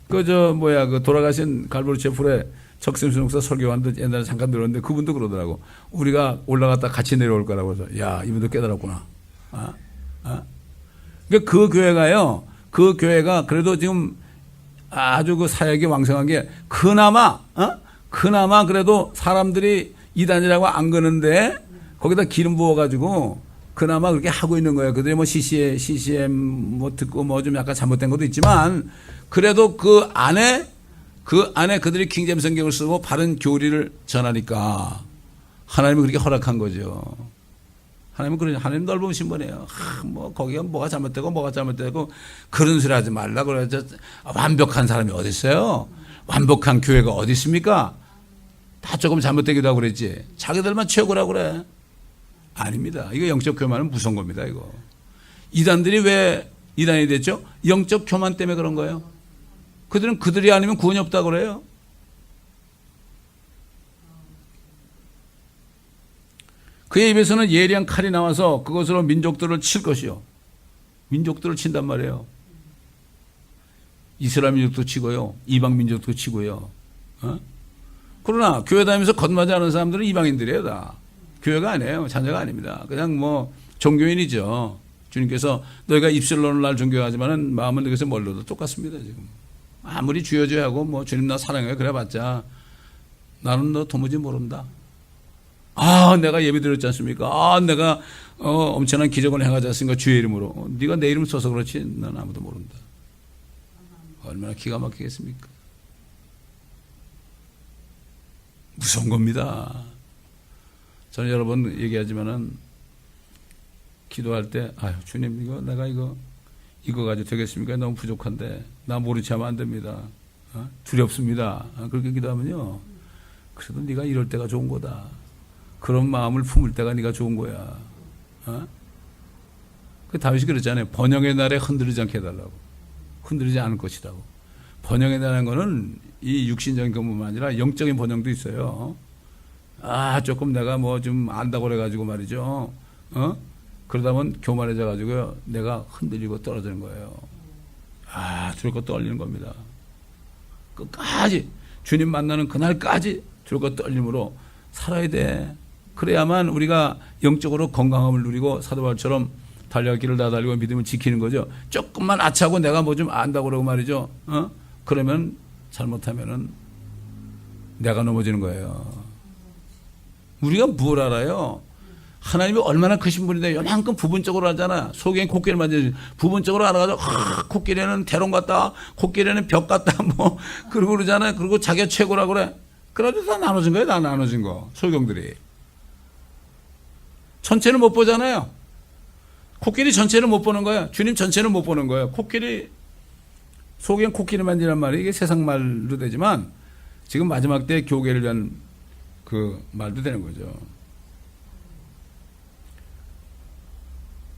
그 돌아가신 갈보리 제풀의 적심수 목사 설교하는데 옛날에 잠깐 들었는데 그분도 그러더라고. 우리가 올라갔다 같이 내려올 거라고 해서 야, 이분도 깨달았구나. 그러니까 그 교회가 그래도 지금 아주 그 사역이 왕성한 게 그나마 그래도 사람들이 이단이라고 안 그러는데 거기다 기름 부어가지고 그나마 그렇게 하고 있는 거예요. 그들이 뭐 CCM 뭐 듣고 뭐 좀 약간 잘못된 것도 있지만 그래도 그 안에 그들이 킹제임 성경을 쓰고 바른 교리를 전하니까 하나님이 그렇게 허락한 거죠. 하나님 넓으신 분이에요. 뭐 거기가 뭐가 잘못되고 그런 소리 하지 말라 그러죠. 완벽한 사람이 어디 있어요? 완벽한 교회가 어디 있습니까? 다 조금 잘못되기도 하고 그랬지. 자기들만 최고라고 그래. 아닙니다. 이거 영적 교만은 무서운 겁니다. 이거. 이단들이 왜 이단이 됐죠? 영적 교만 때문에 그런 거예요. 그들은 그들이 아니면 구원이 없다고 그래요. 그의 입에서는 예리한 칼이 나와서 그것으로 민족들을 칠 것이요. 민족들을 친단 말이에요. 이스라엘 민족도 치고요. 이방 민족도 치고요. 그러나 교회 다니면서 거듭나지 않은 사람들은 이방인들이에요. 다. 교회가 아니에요. 자녀가 아닙니다. 그냥 뭐 종교인이죠. 주님께서 너희가 입술로는 날 존경하지만 마음은 너희에서 멀어도 똑같습니다. 지금. 아무리 주여줘야 하고 뭐 주님 나 사랑해 그래봤자 나는 너 도무지 모른다. 내가 예배 드렸지 않습니까? 내가 엄청난 기적을 행하지 않습니까? 주의 이름으로. 네가 내 이름 써서 그렇지 난 아무도 모른다. 얼마나 기가 막히겠습니까? 무서운 겁니다. 저는 여러 번 얘기하지만은 기도할 때 주님 내가 이거 가지고 되겠습니까? 너무 부족한데 나 모르지 하면 안 됩니다. 두렵습니다. 그렇게 기도하면요. 그래도 네가 이럴 때가 좋은 거다. 그런 마음을 품을 때가 네가 좋은 거야. 그 다윗이 그랬잖아요. 번영의 날에 흔들리지 않게 해달라고. 흔들리지 않을 것이라고. 번영의 날인 거는 이 육신적인 것뿐만 아니라 영적인 번영도 있어요. 조금 내가 뭐 좀 안다고 그래가지고 말이죠. 그러다 보면 교만해져가지고 내가 흔들리고 떨어지는 거예요. 두렵고 떨리는 겁니다. 끝까지 주님 만나는 그날까지 두렵고 떨림으로 살아야 돼. 그래야만 우리가 영적으로 건강함을 누리고 사도 바울처럼 달려갈 길을 다 달리고 믿음을 지키는 거죠. 조금만 아차고 내가 뭐 좀 안다고 그러고 말이죠. 그러면 잘못하면은 내가 넘어지는 거예요. 우리가 뭘 알아요? 하나님이 얼마나 크신 분인데 요만큼 부분적으로 하잖아. 속엔 코끼리 만져서 부분적으로 알아가지고 코끼리는 대롱 같다. 코끼리는 벽 같다. 뭐 그러고 그러잖아요. 그리고 자기가 최고라고 그래. 그래도 다 나눠진 거예요. 다 나눠진 거. 소경들이. 전체는 못 보잖아요. 코끼리 전체는 못 보는 거예요. 주님 전체는 못 보는 거예요. 코끼리 속엔 코끼리 만지란 말이 이게 세상 말도 되지만 지금 마지막 때 교계를 위한 그 말도 되는 거죠.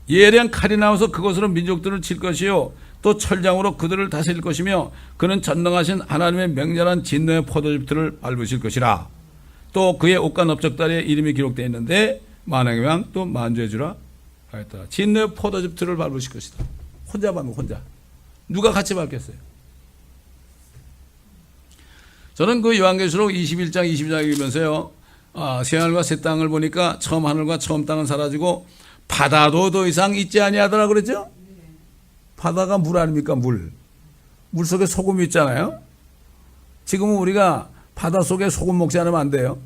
예리한 칼이 나와서 그것으로 민족들을 칠 것이요 또 철장으로 그들을 다스릴 것이며 그는 전능하신 하나님의 맹렬한 진노의 포도즙들을 밟으실 것이라. 또 그의 옷과 넓적다리에 이름이 기록되어 있는데 만왕의 왕 또 만주의 주라 하였다. 진노의 포도즙들을 밟으실 것이다. 혼자 밟으면 혼자. 누가 같이 밟겠어요? 저는 그 요한계시록 21장 22장 읽으면서요. 새하늘과 새 땅을 보니까 처음 하늘과 처음 땅은 사라지고 바다도 더 이상 있지 아니하더라 그랬죠? 바다가 물 아닙니까? 물 속에 소금이 있잖아요. 지금은 우리가 바다 속에 소금 먹지 않으면 안 돼요.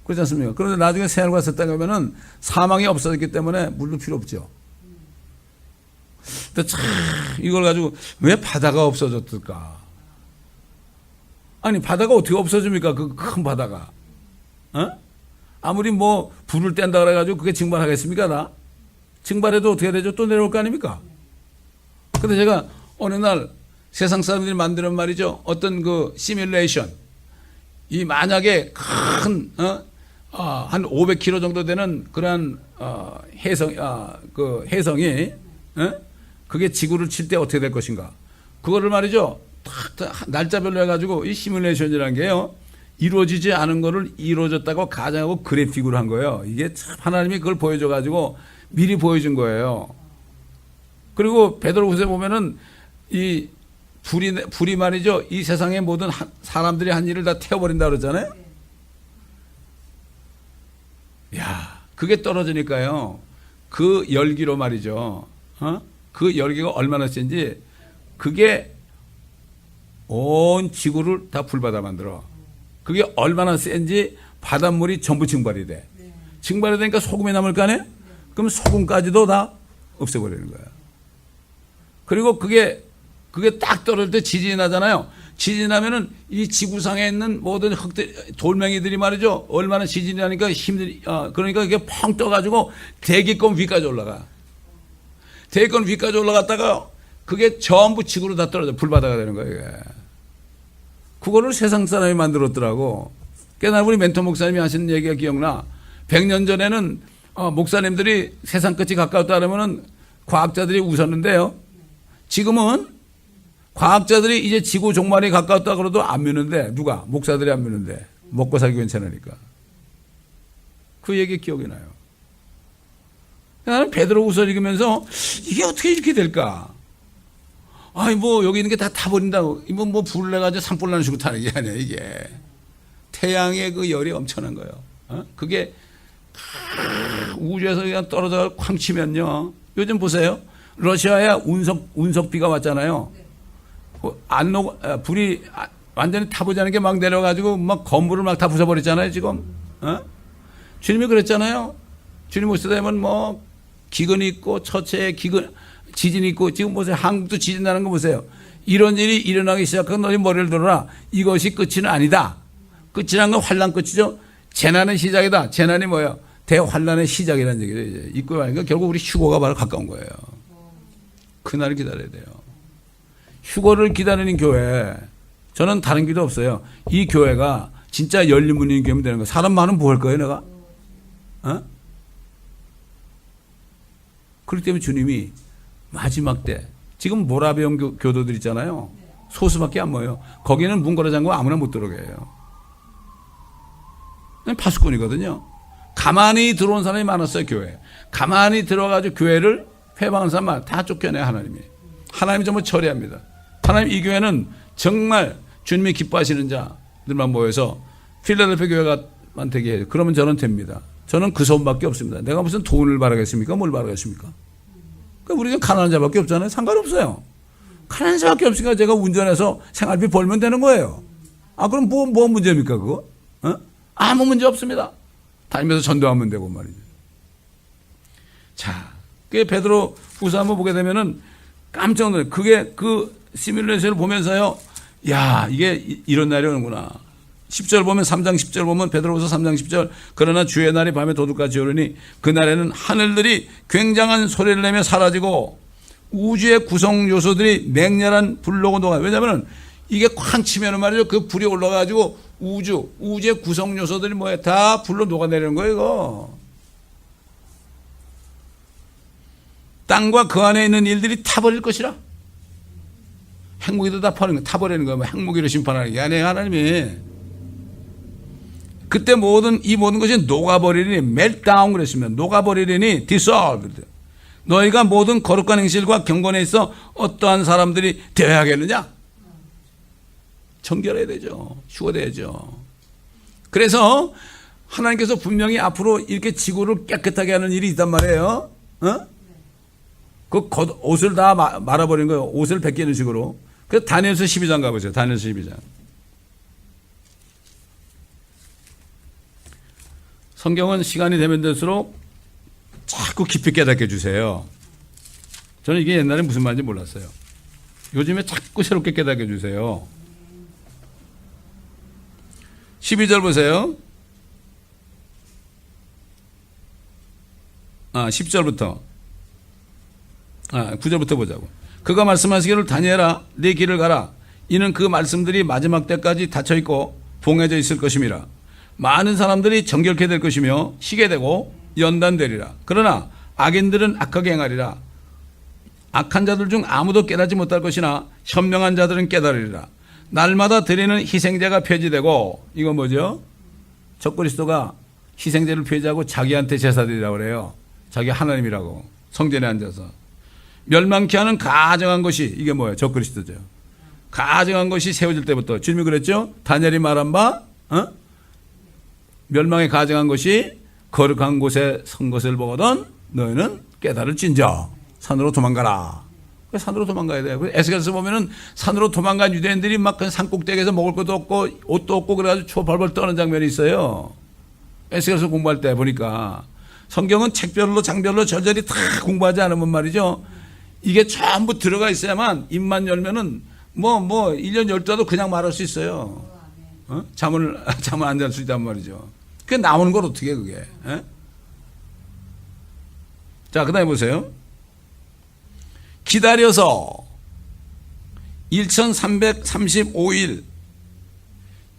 그렇지 않습니까? 그런데 나중에 새하늘과 새 땅에 오면은 사망이 없어졌기 때문에 물도 필요 없죠. 근데 참 이걸 가지고 왜 바다가 없어졌을까? 아니 바다가 어떻게 없어집니까? 그 큰 바다가. 아무리 뭐 불을 뗀다 그래가지고 그게 증발하겠습니까? 나? 증발해도 어떻게 되죠? 또 내려올 거 아닙니까? 근데 제가 어느 날 세상 사람들이 만드는 말이죠. 어떤 그 시뮬레이션. 이 만약에 큰, 한 500km 정도 되는 그러한, 해성이, 그게 지구를 칠 때 어떻게 될 것인가. 그거를 말이죠. 딱 날짜별로 해가지고 이 시뮬레이션이라는 게요. 이루어지지 않은 거를 이루어졌다고 가정하고 그래픽으로 한 거예요. 이게 참 하나님이 그걸 보여줘가지고 미리 보여준 거예요. 그리고 베드로후서에 보면은 이 불이 말이죠. 이 세상의 모든 사람들이 한 일을 다 태워버린다 그러잖아요. 야, 그게 떨어지니까요. 그 열기로 말이죠. 그 열기가 얼마나 센지 그게 온 지구를 다 불바다 만들어. 그게 얼마나 센지 바닷물이 전부 증발이 돼. 증발이 되니까 소금이 남을 거 아니에요? 그럼 소금까지도 다 없애버리는 거야. 그리고 그게 딱 떨어질 때 지진이 나잖아요. 지진이 나면은 이 지구상에 있는 모든 돌멩이들이 말이죠. 얼마나 지진이 나니까 그러니까 이게 펑 떠가지고 대기권 위까지 올라가. 대기권 위까지 올라갔다가 그게 전부 지구로 다 떨어져. 불바다가 되는 거예요, 이게. 그거를 세상 사람이 만들었더라고. 꽤나 우리 멘토 목사님이 하시는 얘기가 기억나. 100년 전에는 목사님들이 세상 끝이 가까웠다 그러면은 과학자들이 웃었는데요. 지금은 과학자들이 이제 지구 종말이 가까웠다 그래도 안 믿는데 누가? 목사들이 안 믿는데 먹고 살기 괜찮으니까. 그 얘기 기억이 나요. 나는 베드로후서 읽으면서 이게 어떻게 이렇게 될까? 아니 뭐 여기 있는 게 다 타버린다고 뭐 불을 내가지고 산불 나는 식으로 타는 게 아니야. 이게 태양의 그 열이 엄청난 거예요. 그게 우주에서 그냥 떨어져 쾅 치면요. 요즘 보세요. 러시아에 운석비가 왔잖아요. 불이 완전히 타보지 않은 게 막 내려가지고 막 건물을 막 다 부숴버렸잖아요, 지금. 주님이 그랬잖아요. 주님 오실 때 되면 뭐 기근이 있고 처체에 지진이 있고 지금 보세요. 한국도 지진 나는 거 보세요. 이런 일이 일어나기 시작하면 너희 머리를 들어라. 이것이 끝은 아니다. 끝이란 건 환란 끝이죠. 재난의 시작이다. 재난이 뭐예요? 대환란의 시작이라는 얘기죠. 이제 입고 가니까 결국 우리 휴거가 바로 가까운 거예요. 그날을 기다려야 돼요. 휴거를 기다리는 교회. 저는 다른 길도 없어요. 이 교회가 진짜 열린 문인 교회면 되는 거예요. 사람 많으면 뭐 할 거예요, 내가? 그렇기 때문에 주님이 마지막 때 지금 모라비움 교도들 있잖아요. 소수밖에 안 모여요. 거기는 문 걸어 잠그면 아무나 못 들어오게 해요. 파수꾼이거든요. 가만히 들어온 사람이 많았어요, 교회에. 가만히 들어가지고 교회를 회방하는 사람 다 쫓겨내요, 하나님이. 하나님이 정말 처리합니다. 하나님 이 교회는 정말 주님이 기뻐하시는 자들만 모여서 필라델피아 교회가만 되게 해요. 그러면 저는 됩니다. 저는 그 소원밖에 없습니다. 내가 무슨 돈을 바라겠습니까? 뭘 바라겠습니까? 우리가 가난한 자밖에 없잖아요. 상관없어요. 가난한 자밖에 없으니까 제가 운전해서 생활비 벌면 되는 거예요. 그럼 뭐 문제입니까, 그거? 아무 문제 없습니다. 다니면서 전도하면 되고 말이죠. 자, 그 베드로 후서 한번 보게 되면은 깜짝 놀라요. 그게 그 시뮬레이션을 보면서요. 야, 이게 이런 날이 오는구나. 10절 보면 3장 10절 보면 베드로후서 3장 10절 그러나 주의 날이 밤에 도둑같이 오르니 그날에는 하늘들이 굉장한 소리를 내며 사라지고 우주의 구성 요소들이 맹렬한 불로 녹아. 왜냐하면 이게 쾅 치면은 말이죠. 그 불이 올라가지고 우주의 구성 요소들이 뭐야 다 불로 녹아내리는 거예요. 이거. 땅과 그 안에 있는 일들이 타버릴 것이라. 핵무기도 다 타버리는 거야. 핵무기로 심판하는 게 아니에요, 하나님이. 그때 이 모든 것이 녹아버리리니, 멜트다운 그랬습니다. 녹아버리리니, dissolved. 너희가 모든 거룩한 행실과 경건에 있어 어떠한 사람들이 되어야 하겠느냐? 정결해야 되죠. 휴거돼야죠. 그래서 하나님께서 분명히 앞으로 이렇게 지구를 깨끗하게 하는 일이 있단 말이에요. 그 옷을 다 말아버리는 거예요. 옷을 벗기는 식으로. 그래서 다니엘서 12장 가보세요. 다니엘서 12장. 성경은 시간이 되면 될수록 자꾸 깊이 깨닫게 해주세요. 저는 이게 옛날에 무슨 말인지 몰랐어요. 요즘에 자꾸 새롭게 깨닫게 해주세요. 12절 보세요. 10절부터 9절부터 보자고. 그가 말씀하시기를 다니엘아 네 길을 가라. 이는 그 말씀들이 마지막 때까지 닫혀있고 봉해져 있을 것임이라. 많은 사람들이 정결케 될 것이며 희게 되고 연단되리라. 그러나 악인들은 악하게 행하리라. 악한 자들 중 아무도 깨닫지 못할 것이나 현명한 자들은 깨달으리라. 날마다 드리는 희생제가 폐지되고, 이건 뭐죠? 적그리스도가 희생제를 폐지하고 자기한테 제사 드리라고 그래요. 자기 하나님이라고 성전에 앉아서 멸망케 하는 가증한 것이, 이게 뭐예요? 적그리스도죠. 가증한 것이 세워질 때부터 주님이 그랬죠. 다니엘이 말한 바 멸망에 가증한 것이 거룩한 곳에 선 것을 보거든 너희는 깨달을진저 산으로 도망가라. 산으로 도망가야 돼요. 에스겔서 보면은 산으로 도망간 유대인들이 막 그 산꼭대기에서 먹을 것도 없고 옷도 없고 그래가지고 추워 벌벌 떠는 장면이 있어요. 에스겔서 공부할 때 보니까 성경은 책별로 장별로 절절히 다 공부하지 않으면 말이죠. 이게 전부 들어가 있어야만 입만 열면은 뭐 1년 12달도 그냥 말할 수 있어요. 잠을 안 잘 수 있단 말이죠. 그게 나오는 걸 어떻게 해, 그게. 에? 자, 그 다음에 보세요. 기다려서 1335일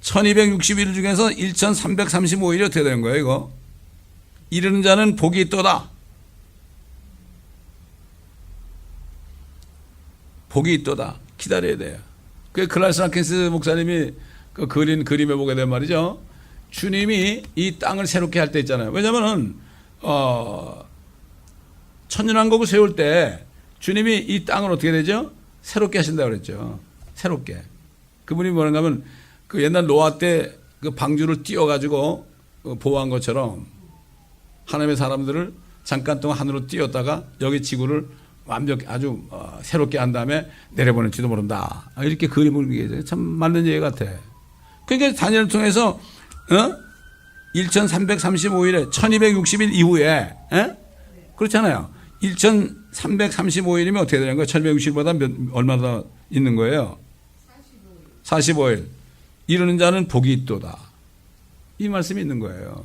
1260일 중에서 1335일이 어떻게 되는 거예요, 이거? 이르는 자는 복이 있도다. 복이 있도다. 기다려야 돼요. 그 클라이스 하킨스 목사님이 그 그린 그림에 보게 된 말이죠. 주님이 이 땅을 새롭게 할 때 있잖아요. 왜냐면은, 천년왕국을 세울 때 주님이 이 땅을 어떻게 되죠? 새롭게 하신다고 그랬죠. 새롭게. 그분이 뭐라고 하면 그 옛날 노아 때 그 방주를 띄워가지고 보호한 것처럼 하나님의 사람들을 잠깐 동안 하늘로 띄웠다가 여기 지구를 완벽히 아주 새롭게 한 다음에 내려보낼지도 모른다. 이렇게 그림을 얘기해요. 참 맞는 얘기 같아. 그러니까 다니엘을 통해서 1335일에 1260일 이후에 그렇잖아요. 1335일이면 어떻게 되는 거예요? 1260일보다 얼마나 더 있는 거예요? 45일. 이르는 자는 복이 있도다. 이 말씀이 있는 거예요.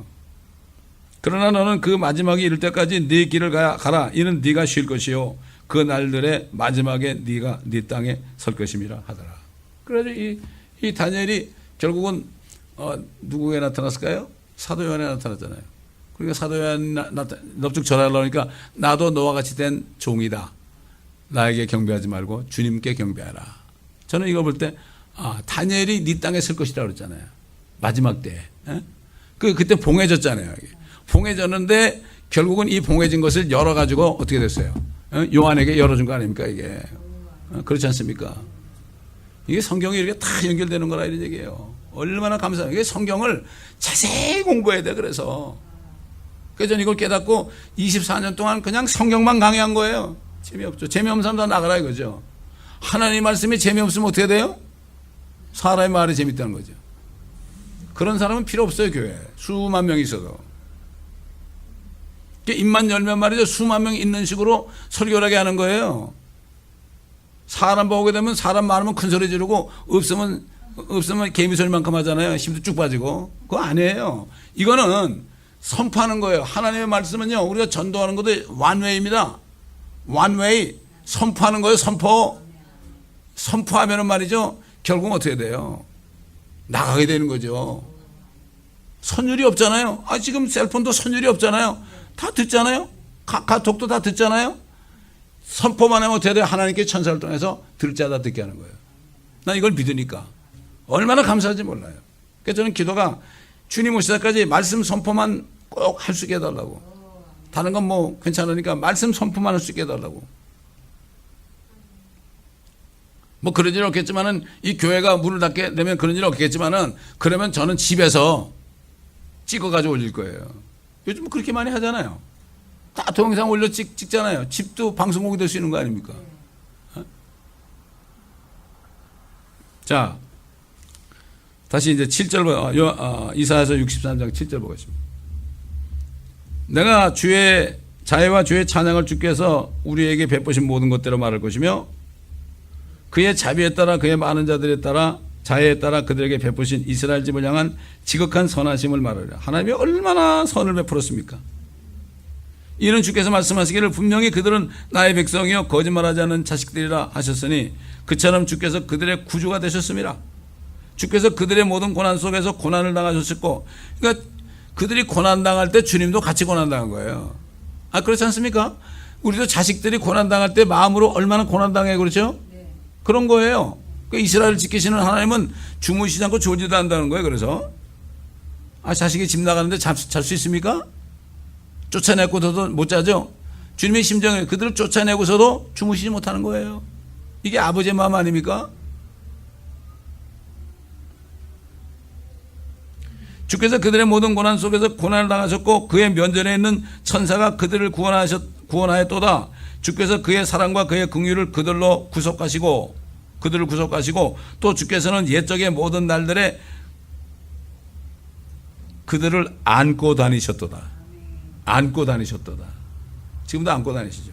그러나 너는 그 마지막에 이를 때까지 네 길을 가라. 이는 네가 쉴 것이요 그 날들의 마지막에 네가 네 땅에 설 것임이라 하더라. 그래서 이 다니엘이 결국은 누구에 나타났을까요? 사도 요한에 나타났잖아요. 그러니까 사도 요한 넙죽 절하려고 하니까 나도 너와 같이 된 종이다. 나에게 경배하지 말고 주님께 경배하라. 저는 이거 볼 때 다니엘이 네 땅에 설 것이라고 그랬잖아요. 마지막 때. 그때 봉해졌잖아요. 봉해졌는데 결국은 이 봉해진 것을 열어가지고 어떻게 됐어요? 요한에게 열어준 거 아닙니까 이게? 그렇지 않습니까? 이게 성경이 이렇게 다 연결되는 거라 이런 얘기예요. 얼마나 감사해요. 이게 성경을 자세히 공부해야 돼. 그래서 저는 이걸 깨닫고 24년 동안 그냥 성경만 강의한 거예요. 재미없죠. 재미없는 사람 다 나가라 이거죠. 하나님 말씀이 재미없으면 어떻게 돼요? 사람의 말이 재밌다는 거죠. 그런 사람은 필요 없어요. 교회에 수만 명이 있어도. 입만 열면 말이죠. 수만 명이 있는 식으로 설교를 하게 하는 거예요. 사람 보게 되면 사람 많으면 큰 소리 지르고 없으면 개미소리만큼 하잖아요. 힘도 쭉 빠지고. 그거 아니에요. 이거는 선포하는 거예요. 하나님의 말씀은요. 우리가 전도하는 것도 원웨이입니다. 원웨이. 선포하는 거예요. 선포하면은 말이죠. 결국 어떻게 돼요? 나가게 되는 거죠. 선율이 없잖아요. 지금 셀폰도 선율이 없잖아요. 다 듣잖아요. 카톡도 다 듣잖아요. 선포만 하면 어떻게 돼요? 하나님께 천사를 통해서 들을 자다 듣게 하는 거예요. 난 이걸 믿으니까 얼마나 감사한지 몰라요. 그래서 저는 기도가 주님 오실 때까지 말씀 선포만 꼭 할 수 있게 해달라고. 다른 건 뭐 괜찮으니까 말씀 선포만 할 수 있게 해달라고. 뭐 그런 일 없겠지만은 이 교회가 문을 닫게 되면 그런 일 없겠지만은 그러면 저는 집에서 찍어가지고 올릴 거예요. 요즘 그렇게 많이 하잖아요. 다 동영상 올려 찍잖아요. 집도 방송국이 될 수 있는 거 아닙니까? 자, 다시 이제 7절, 이사야서 63장 7절 보겠습니다. 내가 주의 자애와 주의 찬양을 주께서 우리에게 베푸신 모든 것대로 말할 것이며 그의 자비에 따라 그의 많은 자들에 따라 자애에 따라 그들에게 베푸신 이스라엘 집을 향한 지극한 선하심을 말하리라. 하나님이 얼마나 선을 베풀었습니까? 이는 주께서 말씀하시기를 분명히 그들은 나의 백성이요 거짓말하지 않는 자식들이라 하셨으니 그처럼 주께서 그들의 구주가 되셨습니다. 주께서 그들의 모든 고난 속에서 고난을 당하셨고, 그러니까 그들이 고난 당할 때 주님도 같이 고난 당한 거예요. 아, 그렇지 않습니까? 우리도 자식들이 고난 당할 때 마음으로 얼마나 고난 당해, 그렇죠? 네. 그런 거예요. 그 이스라엘을 지키시는 하나님은 주무시지 않고 졸지도 한다는 거예요. 그래서 자식이 집 나가는데 잘 수 있습니까? 쫓아내고서도 못 자죠. 주님의 심정에 그들을 쫓아내고서도 주무시지 못하는 거예요. 이게 아버지의 마음 아닙니까? 주께서 그들의 모든 고난 속에서 고난을 당하셨고 그의 면전에 있는 천사가 그들을 구원하였도다. 주께서 그의 사랑과 그의 긍휼을 그들을 구속하시고 또 주께서는 옛적의 모든 날들에 그들을 안고 다니셨도다. 안고 다니셨도다. 지금도 안고 다니시죠.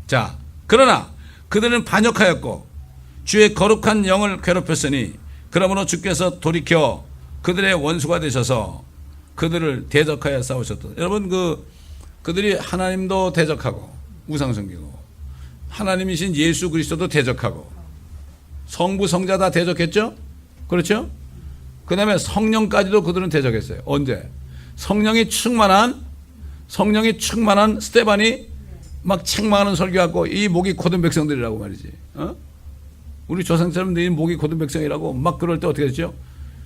자, 그러나 그들은 반역하였고 주의 거룩한 영을 괴롭혔으니 그러므로 주께서 돌이켜 그들의 원수가 되셔서 그들을 대적하여 싸우셨다. 여러분, 그들이 하나님도 대적하고 우상 섬기고 하나님이신 예수 그리스도도 대적하고 성부 성자 다 대적했죠? 그렇죠? 그 다음에 성령까지도 그들은 대적했어요. 언제? 성령이 충만한 스데반이 막 책망하는 설교하고 이 목이 곧은 백성들이라고 말이지. 우리 조상처럼 네 목이 곧은 백성이라고 막 그럴 때 어떻게 했죠?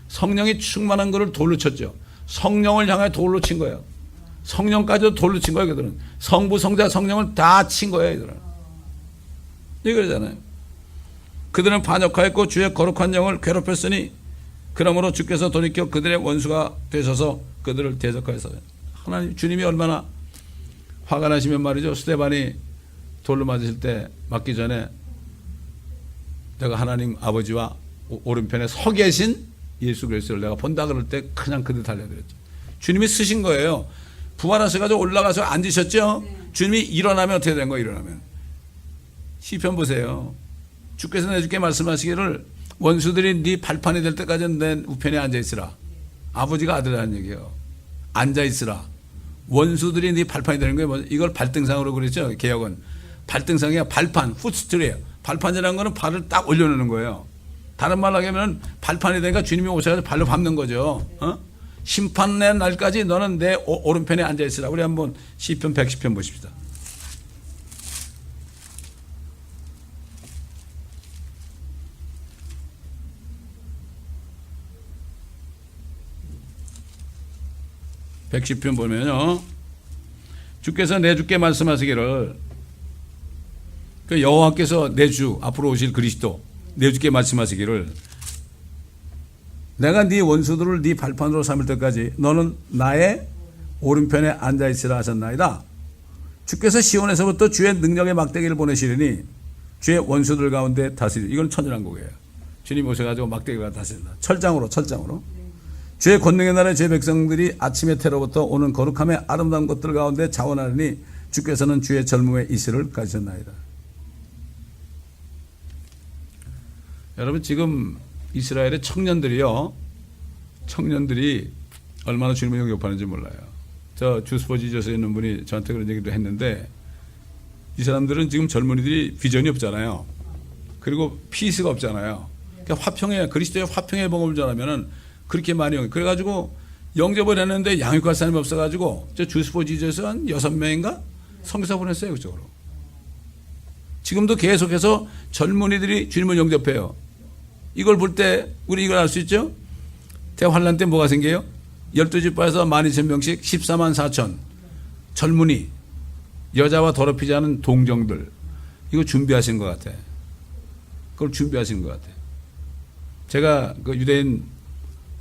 성령이 충만한 거를 돌로 쳤죠. 성령을 향해 돌로 친 거예요. 성령까지도 돌로 친 거예요. 그들은 성부 성자 성령을 다 친 거예요. 이들은 이거잖아요. 그들은 반역하였고 주의 거룩한 영을 괴롭혔으니 그러므로 주께서 돌이켜 그들의 원수가 되셔서 그들을 대적하여서. 하나님 주님이 얼마나 화가 나시면 말이죠. 스데반이 돌로 맞으실 때 맞기 전에 내가 하나님 아버지와 오른편에 서 계신 예수 그리스도를 내가 본다 그럴 때 그냥 그들 달려들었죠. 주님이 쓰신 거예요. 부활하셔가지고 올라가서 앉으셨죠. 네. 주님이 일어나면 어떻게 된 거예요? 일어나면 시편 보세요. 주께서 내주께 말씀하시기를 원수들이 네 발판이 될 때까지는 내 우편에 앉아있으라. 네. 아버지가 아들이라는 얘기예요. 앉아있으라. 원수들이 네 발판이 되는 거예요. 이걸 발등상으로 그랬죠. 개혁은 발등상이 발판, 풋스트리에요. 발판이라는 거는 발을 딱 올려놓는 거예요. 다른 말로 하면 발판이 되니까 주님이 오셔서 발로 밟는 거죠. 심판의 날까지 너는 내 오른편에 앉아있으라. 우리 한번 시편 110편 보십시다. (110편) 보면요, 주께서 내 주께 말씀하시기를, 그 여호와께서 내 주 앞으로 오실 그리스도 내 주께 말씀하시기를 내가 네 원수들을 네 발판으로 삼을 때까지 너는 나의 오른편에 앉아있으라 하셨나이다. 주께서 시온에서부터 주의 능력의 막대기를 보내시리니 주의 원수들 가운데 다스리리. 이건 천연한국이에요. 주님 오셔가지고 막대기가 다스린다. 철장으로 주의 권능의 날에 주의 백성들이 아침의 태로부터 오는 거룩함의 아름다운 것들 가운데 자원하리니 주께서는 주의 젊음의 이슬을 가지셨나이다. 여러분, 지금 이스라엘의 청년들이 얼마나 주님을 영접하는지 몰라요. 저 주스포지저스에 있는 분이 저한테 그런 얘기도 했는데, 이 사람들은 지금 젊은이들이 비전이 없잖아요. 그리고 피스가 없잖아요. 그러니까 그리스도의 화평의 복음을 전하면은 그렇게 많이 그래가지고 영접을 했는데 양육할 사람이 없어가지고 저 주스포지저스 한 6명인가 선교사 보냈어요, 그쪽으로. 지금도 계속해서 젊은이들이 주님을 영접해요. 이걸 볼 때 우리 이걸 알 수 있죠? 대환란 때 뭐가 생겨요? 12지파에서 12,000명씩 14만 4천 젊은이, 여자와 더럽히지 않은 동정들, 이거 준비하신 것 같아. 그걸 준비하신 것 같아. 제가 그 유대인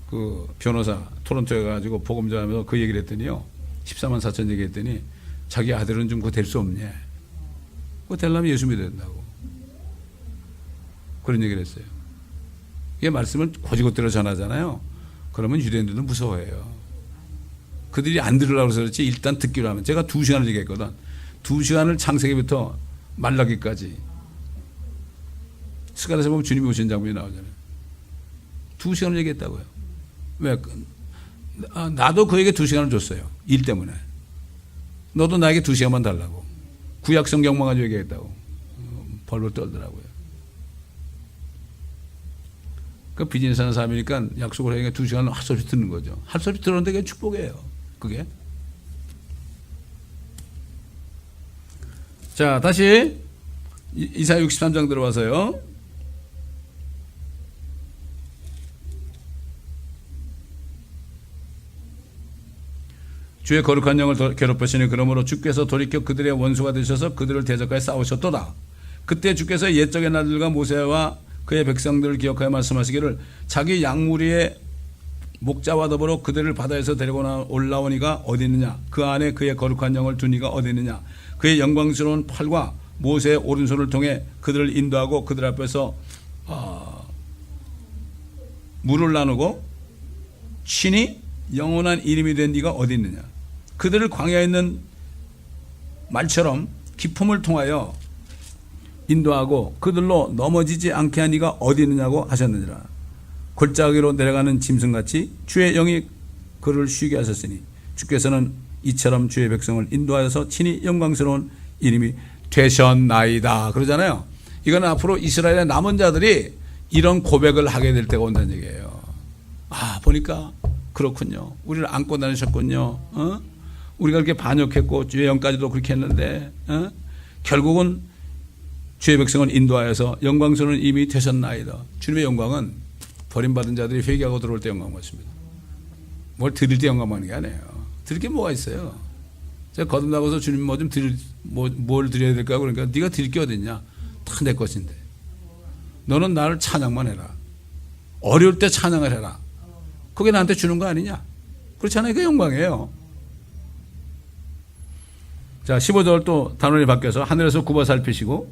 그 변호사 토론토에 가지고 복음 전하면서 그 얘기를 했더니요, 14만 4천 얘기했더니 자기 아들은 좀 그거 될 수 없냐, 그거 되려면 예수 믿어야 된다고 그런 얘기를 했어요. 이게 말씀을 고지고대로 전하잖아요. 그러면 유대인들도 무서워해요. 그들이 안 들으려고 해서 그렇지 일단 듣기로 하면, 제가 2시간을 얘기했거든. 2시간을 창세기부터 말라기까지. 스가랴서 보면 주님이 오신 장면이 나오잖아요. 2시간을 얘기했다고요. 왜? 나도 그에게 2시간을 줬어요. 일 때문에. 너도 나에게 2시간만 달라고. 구약 성경만 가지고 얘기했다고. 벌벌 떨더라고요. 그 비즈니스 하는 사람이니까 약속을 하니까 2시간 할 수 없이 듣는 거죠. 할 수 없이 들었는데 그게 축복이에요. 그게. 자, 다시 이사야 63장 들어와서요. 주의 거룩한 영을 괴롭히시니 그러므로 주께서 돌이켜 그들의 원수가 되셔서 그들을 대적하여 싸우셨도다. 그때 주께서 옛적의 날들과 모세와 그의 백성들을 기억하여 말씀하시기를 자기 양무리의 목자와 더불어 그들을 바다에서 데리고 올라오니가 어디 있느냐, 그 안에 그의 거룩한 영을 두니가 어디 있느냐, 그의 영광스러운 팔과 모세의 오른손을 통해 그들을 인도하고 그들 앞에서 물을 나누고 친히 영원한 이름이 된 네가 어디 있느냐, 그들을 광야에 있는 말처럼 기품을 통하여 인도하고 그들로 넘어지지 않게 한 이가 어디 있느냐고 하셨느니라. 골짜기로 내려가는 짐승같이 주의 영이 그를 쉬게 하셨으니 주께서는 이처럼 주의 백성을 인도하여서 친히 영광스러운 이름이 되셨나이다 그러잖아요. 이건 앞으로 이스라엘의 남은 자들이 이런 고백을 하게 될 때가 온다는 얘기예요. 아, 보니까 그렇군요. 우리를 안고 다니셨군요. 우리가 그렇게 반역했고 주의 영까지도 그렇게 했는데 결국은 주의 백성을 인도하여서 영광스러운 이름이 되셨나이다. 주님의 영광은 버림받은 자들이 회개하고 들어올 때 영광 받습니다. 뭘 드릴 때 영광 받는 게 아니에요. 드릴 게 뭐가 있어요? 제가 거듭나고서 주님 뭐 좀 뭘 드려야 될까? 그러니까 네가 드릴 게 어딨냐? 다 내 것인데. 너는 나를 찬양만 해라. 어려울 때 찬양을 해라. 그게 나한테 주는 거 아니냐? 그렇잖아요. 그게 영광이에요. 자, 15절 또 단원이 바뀌어서 하늘에서 굽어 살피시고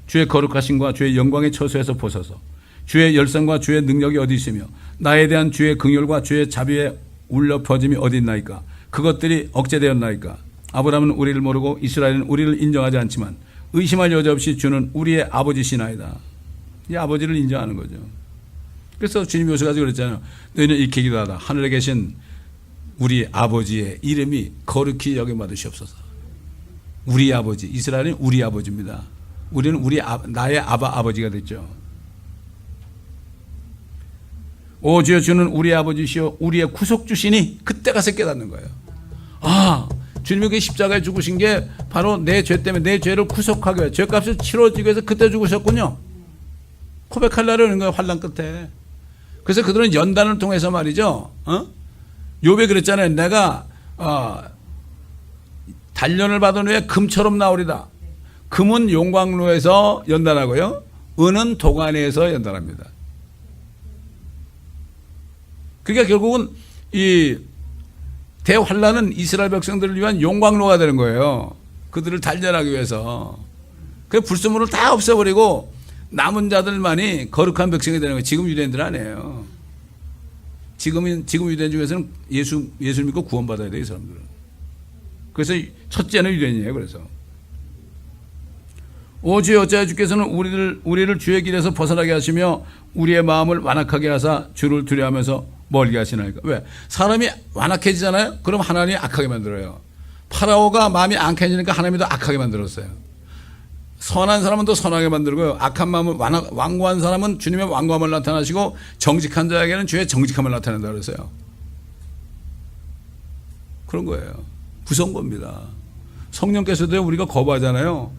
주의 거룩하심과 주의 영광의 처소에서 보소서. 주의 열성과 주의 능력이 어디 있으며 나에 대한 주의 긍휼과 주의 자비의 울려 퍼짐이 어디 있나이까. 그것들이 억제되었나이까. 아브라함은 우리를 모르고 이스라엘은 우리를 인정하지 않지만 의심할 여지 없이 주는 우리의 아버지시나이다. 이 아버지를 인정하는 거죠. 그래서 주님이 오셔가지고 그랬잖아요. 너희는 이렇게 기도하다. 하늘에 계신 우리 아버지의 이름이 거룩히 여김받으시옵소서. 우리 아버지, 이스라엘은 우리 아버지입니다. 우리는 나의 아버지가 됐죠. 오 주여, 주는 우리 아버지시여 우리의 구속주시니 그때 가서 깨닫는 거예요. 아, 주님이 그 십자가에 죽으신 게 바로 내 죄 때문에 내 죄를 구속하기 위해 죄값을 치러주기 위해서 그때 죽으셨군요. 고백하려는 거예요. 환난 끝에. 그래서 그들은 연단을 통해서 말이죠. 욥이 그랬잖아요. 내가 단련을 받은 후에 금처럼 나오리다. 금은 용광로에서 연단하고요. 은은 도가니에서 연단합니다. 그러니까 결국은 이 대환란은 이스라엘 백성들을 위한 용광로가 되는 거예요. 그들을 단련하기 위해서. 그 불순물을 다 없애버리고 남은 자들만이 거룩한 백성이 되는 거예요. 지금 유대인들 아니에요. 지금 유대인 중에서는 예수 믿고 구원받아야 돼요, 이 사람들은. 그래서 첫째는 유대인이에요. 그래서 오 주여, 어찌하여 주께서는 우리를 주의 길에서 벗어나게 하시며 우리의 마음을 완악하게 하사 주를 두려워하면서 멀게 하시나이까. 왜? 사람이 완악해지잖아요. 그럼 하나님이 악하게 만들어요. 파라오가 마음이 악해지니까 하나님이 더 악하게 만들었어요. 선한 사람은 더 선하게 만들고요. 악한 마음을 완고한 사람은 주님의 완고함을 나타나시고 정직한 자에게는 주의 정직함을 나타낸다 그랬어요. 그런 거예요. 무서운 겁니다. 성령께서도 우리가 거부하잖아요.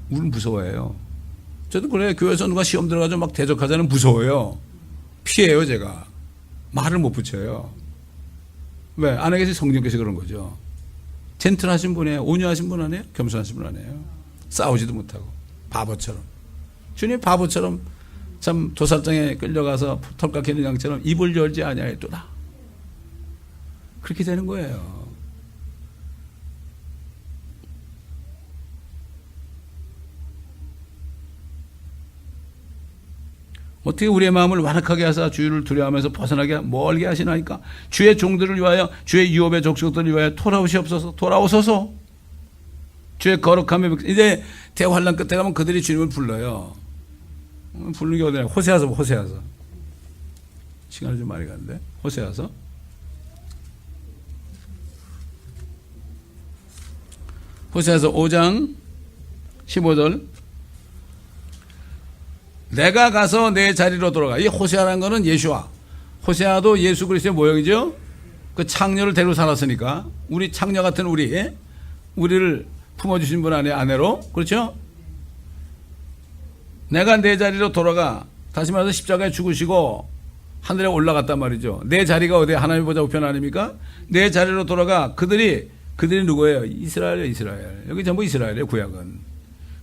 우리는 무서워해요. 저도 그래. 교회에서 누가 시험 들어가서 막 대적하자는 무서워요. 피해요, 제가. 말을 못 붙여요. 왜? 안에 계신 성령께서 그런 거죠. 젠틀하신 분이에요. 온유하신 분 아니에요? 겸손하신 분 아니에요? 싸우지도 못하고. 바보처럼. 주님 바보처럼 참 도살장에 끌려가서 털 깎이는 양처럼 입을 열지 아니하였도다. 그렇게 되는 거예요. 어떻게 우리의 마음을 완악하게 하사 주를 두려워하면서 벗어나게 멀게 하시나이까. 주의 종들을 위하여 주의 유업의 족속들을 위하여 돌아오시옵소서. 돌아오소서. 주의 거룩함에 이제 대환란 끝에 가면 그들이 주님을 불러요. 부르는 게 어디냐. 호세아서 호세아서. 시간이 좀 많이 갔는데. 호세아서. 호세아서 5장 15절. 내가 가서 내 자리로 돌아가. 이 호세아라는 거는 예수와. 호세아도 예수 그리스도의 모형이죠. 그 창녀를 데리고 살았으니까 우리 창녀 같은 우리를 품어주신 분 아니에요. 아내로. 그렇죠? 내가 내 자리로 돌아가. 다시 말해서 십자가에 죽으시고 하늘에 올라갔단 말이죠. 내 자리가 어디에 하나님 보좌 우편 아닙니까? 내 자리로 돌아가. 그들이 누구예요? 이스라엘이에요. 이스라엘. 여기 전부 이스라엘이에요. 구약은.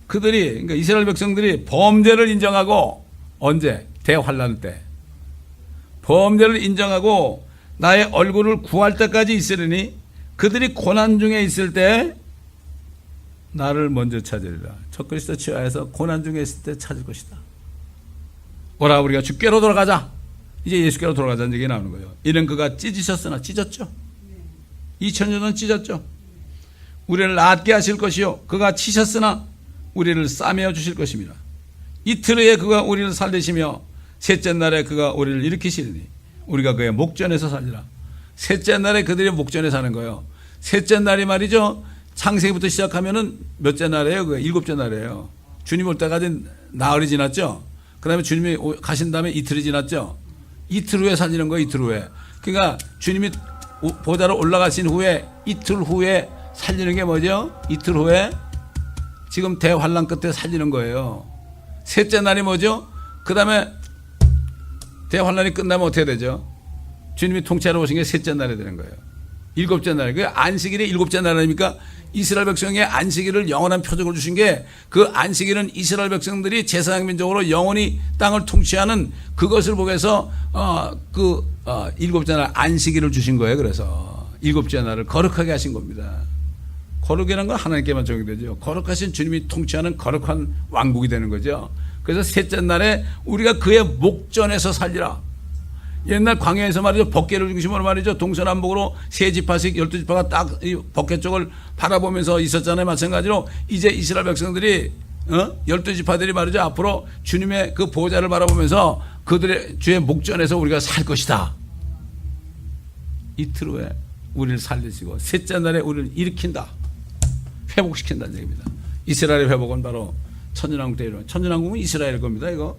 그러니까 이스라엘 백성들이 범죄를 인정하고, 언제? 대환란 때. 범죄를 인정하고 나의 얼굴을 구할 때까지 있으리니 그들이 고난 중에 있을 때 나를 먼저 찾으리라. 적그리스도 치하에서 고난 중에 있을 때 찾을 것이다. 오라 우리가 주께로 돌아가자. 이제 예수께로 돌아가자는 얘기 나오는 거예요. 이는 그가 찢으셨으나 찢었죠. 2000년 전 찢었죠. 우리를 낫게 하실 것이요 그가 치셨으나 우리를 싸매어 주실 것입니다. 이틀 후에 그가 우리를 살리시며 셋째 날에 그가 우리를 일으키시리니 우리가 그의 목전에서 살리라. 셋째 날에 그들이 목전에 사는 거예요. 셋째 날이 말이죠. 창세기부터 시작하면은 몇째 날이에요? 그 일곱째 날이에요. 주님 올 때까지 나흘이 지났죠. 그 다음에 주님이 가신 다음에 이틀이 지났죠. 이틀 후에 살리는 거예요. 이틀 후에. 그러니까 주님이 보좌로 올라가신 후에 이틀 후에 살리는 게 뭐죠? 이틀 후에 지금 대환란 끝에 살리는 거예요. 셋째 날이 뭐죠? 그 다음에 대환란이 끝나면 어떻게 되죠? 주님이 통치하러 오신 게 셋째 날이 되는 거예요. 일곱째 날. 그 안식일이 일곱째 날 아닙니까? 이스라엘 백성의 안식일을 영원한 표적을 주신 게 그 안식일은 이스라엘 백성들이 제사장 민족으로 영원히 땅을 통치하는 그것을 보기 위해서 일곱째 날 안식일을 주신 거예요. 그래서 일곱째 날을 거룩하게 하신 겁니다. 거룩이라는 건 하나님께만 적용되죠. 거룩하신 주님이 통치하는 거룩한 왕국이 되는 거죠. 그래서 셋째 날에 우리가 그의 목전에서 살리라. 옛날 광야에서 말이죠. 벗개를 중심으로 말이죠. 동서남북으로 세 지파씩 12지파가 딱 벗개 쪽을 바라보면서 있었잖아요. 마찬가지로 이제 이스라엘 백성들이 12지파들이 말이죠. 앞으로 주님의 그 보좌를 바라보면서 그들의 주의 목전에서 우리가 살 것이다. 이틀 후에 우리를 살리시고 셋째 날에 우리를 일으킨다. 회복시킨다는 얘기입니다. 이스라엘의 회복은 바로 천년왕국 때 이루어진 천년왕국은 이스라엘 겁니다. 이거.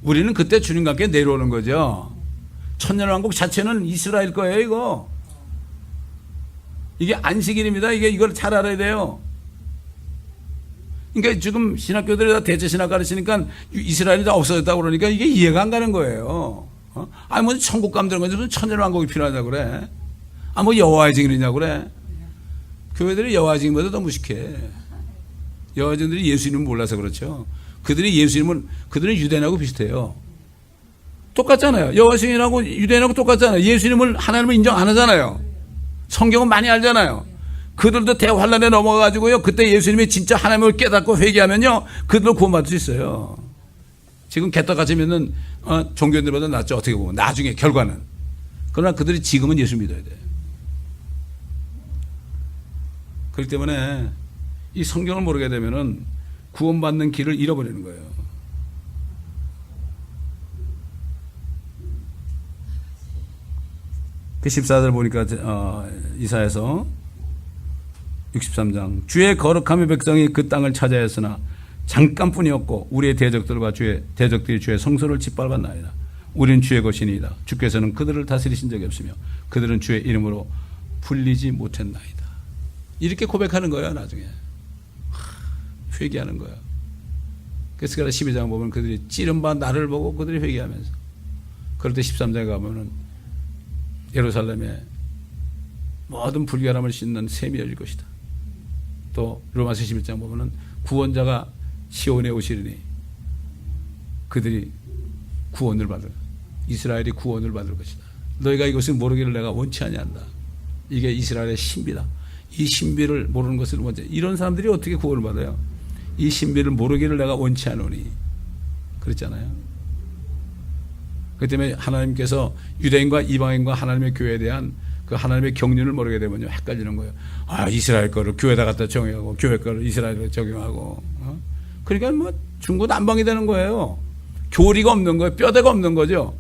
우리는 그때 주님과 함께 내려오는 거죠. 천년왕국 자체는 이스라엘 거예요. 이거. 이게 안식일입니다. 이걸 잘 알아야 돼요. 그러니까 지금 신학교들이 다 대체 신학 가르치니까 이스라엘이 다 없어졌다고 그러니까 이게 이해가 안 가는 거예요. 아니 뭐 천국 감되는 건지 무슨 천년왕국이 필요하냐고 그래. 뭐 여호와의 증인이냐고 그래. 교회들이 여호와의 증인보다 더 무식해. 여호와의 증인들이 예수님을 몰라서 그렇죠. 그들은 유대인하고 비슷해요. 똑같잖아요. 여호와의 증인하고 유대인하고 똑같잖아요. 예수님을 하나님을 인정 안 하잖아요. 성경은 많이 알잖아요. 그들도 대환란에 넘어가가지고요. 그때 예수님이 진짜 하나님을 깨닫고 회개하면요. 그들도 구원받을 수 있어요. 지금 개떡같이 믿는 종교인들보다 낫죠. 어떻게 보면. 나중에 결과는. 그러나 그들이 지금은 예수 믿어야 돼요. 그렇기 때문에 이 성경을 모르게 되면은 구원받는 길을 잃어버리는 거예요. 그 14절 보니까 이사야서 63장 주의 거룩함의 백성이 그 땅을 차지하였으나 잠깐뿐이었고 우리의 대적들이 주의 성소를 짓밟았나이다. 우리는 주의 것이니이다. 주께서는 그들을 다스리신 적이 없으며 그들은 주의 이름으로 불리지 못했나이다. 이렇게 고백하는 거예요. 나중에 회개하는 거예요. 그래서 12장 보면 그들이 찌른 바 나를 보고 그들이 회개하면서, 그럴 때 13장에 가면은 예루살렘에 모든 불결함을 씻는 샘이 열릴 것이다. 또 로마서 11장 보면은 구원자가 시온에 오시리니 그들이 구원을 받을, 이스라엘이 구원을 받을 것이다. 너희가 이것을 모르기를 내가 원치 아니한다. 이게 이스라엘의 신비다. 이 신비를 모르는 것을 원치. 이런 사람들이 어떻게 구원을 받아요? 이 신비를 모르기를 내가 원치 않으니 그랬잖아요. 그렇기 때문에 하나님께서 유대인과 이방인과 하나님의 교회에 대한 그 하나님의 경륜을 모르게 되면요 헷갈리는 거예요. 아, 이스라엘 거를 교회에다 갖다 적용하고 교회 거를 이스라엘에 적용하고, 그러니까 뭐 중구난방이 되는 거예요. 교리가 없는 거예요. 뼈대가 없는 거죠.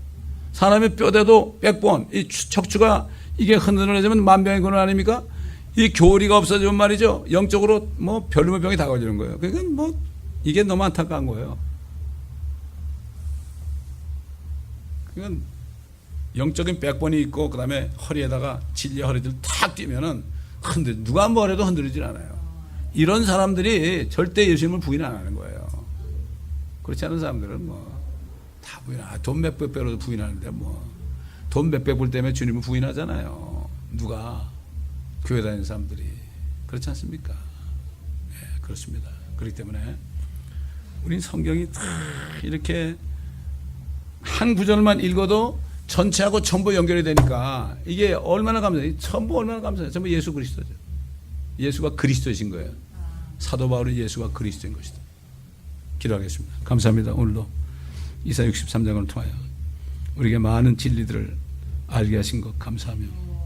사람의 뼈대도 100번, 이 척추가 이게 흔들어지면 만병의 근원 아닙니까? 이 교리가 없어지면 말이죠, 영적으로 뭐 별로 병이 다 걸리는 거예요. 그러니까 뭐 이게 너무 안타까운 거예요. 그러니까 영적인 100번이 있고 그 다음에 허리에다가 진리의 허리들 탁 뛰면은 누가 뭐래도 흔들리질 않아요. 이런 사람들이 절대 예수님을 부인 안 하는 거예요. 그렇지 않은 사람들은 뭐 다 돈 몇백 배로도 부인하는데 뭐 돈 몇백 불 때문에 주님을 부인하잖아요. 누가? 교회 다니는 사람들이. 그렇지 않습니까? 네, 그렇습니다. 그렇기 때문에 우린 성경이 다 이렇게 한 구절만 읽어도 전체하고 전부 연결이 되니까 이게 얼마나 감사해요. 전부 얼마나 감사해요. 전부 예수 그리스도죠. 예수가 그리스도이신 거예요. 사도 바울이 예수가 그리스도인 것이다. 기도하겠습니다. 감사합니다. 오늘도 이사야 63장을 통하여 우리에게 많은 진리들을 알게 하신 것 감사하며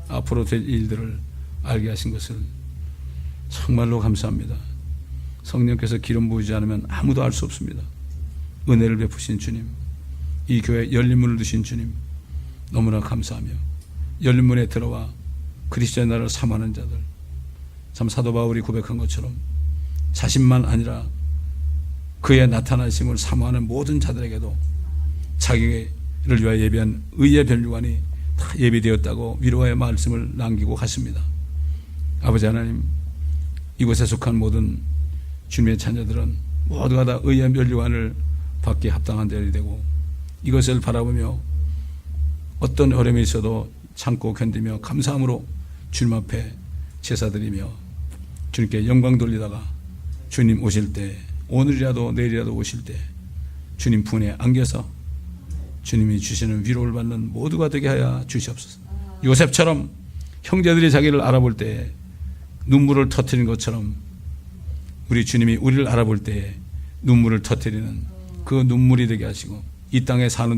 앞으로 될 일들을 알게 하신 것을 정말로 감사합니다. 성령께서 기름 부으지 않으면 아무도 알 수 없습니다. 은혜를 베푸신 주님, 이 교회 열린 문을 두신 주님 너무나 감사하며 열린 문에 들어와 그리스도의 나라를 삼하는 자들, 참 사도 바울이 고백한 것처럼 자신만 아니라 그의 나타나심을 사모하는 모든 자들에게도 자기를 위하여 예비한 의의 변류관이 다 예비되었다고 위로의 말씀을 남기고 갔습니다. 아버지 하나님, 이곳에 속한 모든 주님의 자녀들은 모두가 다 의의 변류관을 받기에 합당한 자들이 되고 이것을 바라보며 어떤 어려움이 있어도 참고 견디며 감사함으로 주님 앞에 제사드리며 주님께 영광 돌리다가 주님 오실 때, 오늘이라도 내일이라도 오실 때 주님 품에 안겨서 주님이 주시는 위로를 받는 모두가 되게 하여 주시옵소서. 요셉처럼 형제들이 자기를 알아볼 때 눈물을 터뜨리는 것처럼 우리 주님이 우리를 알아볼 때 눈물을 터뜨리는 그 눈물이 되게 하시고 이 땅에 사는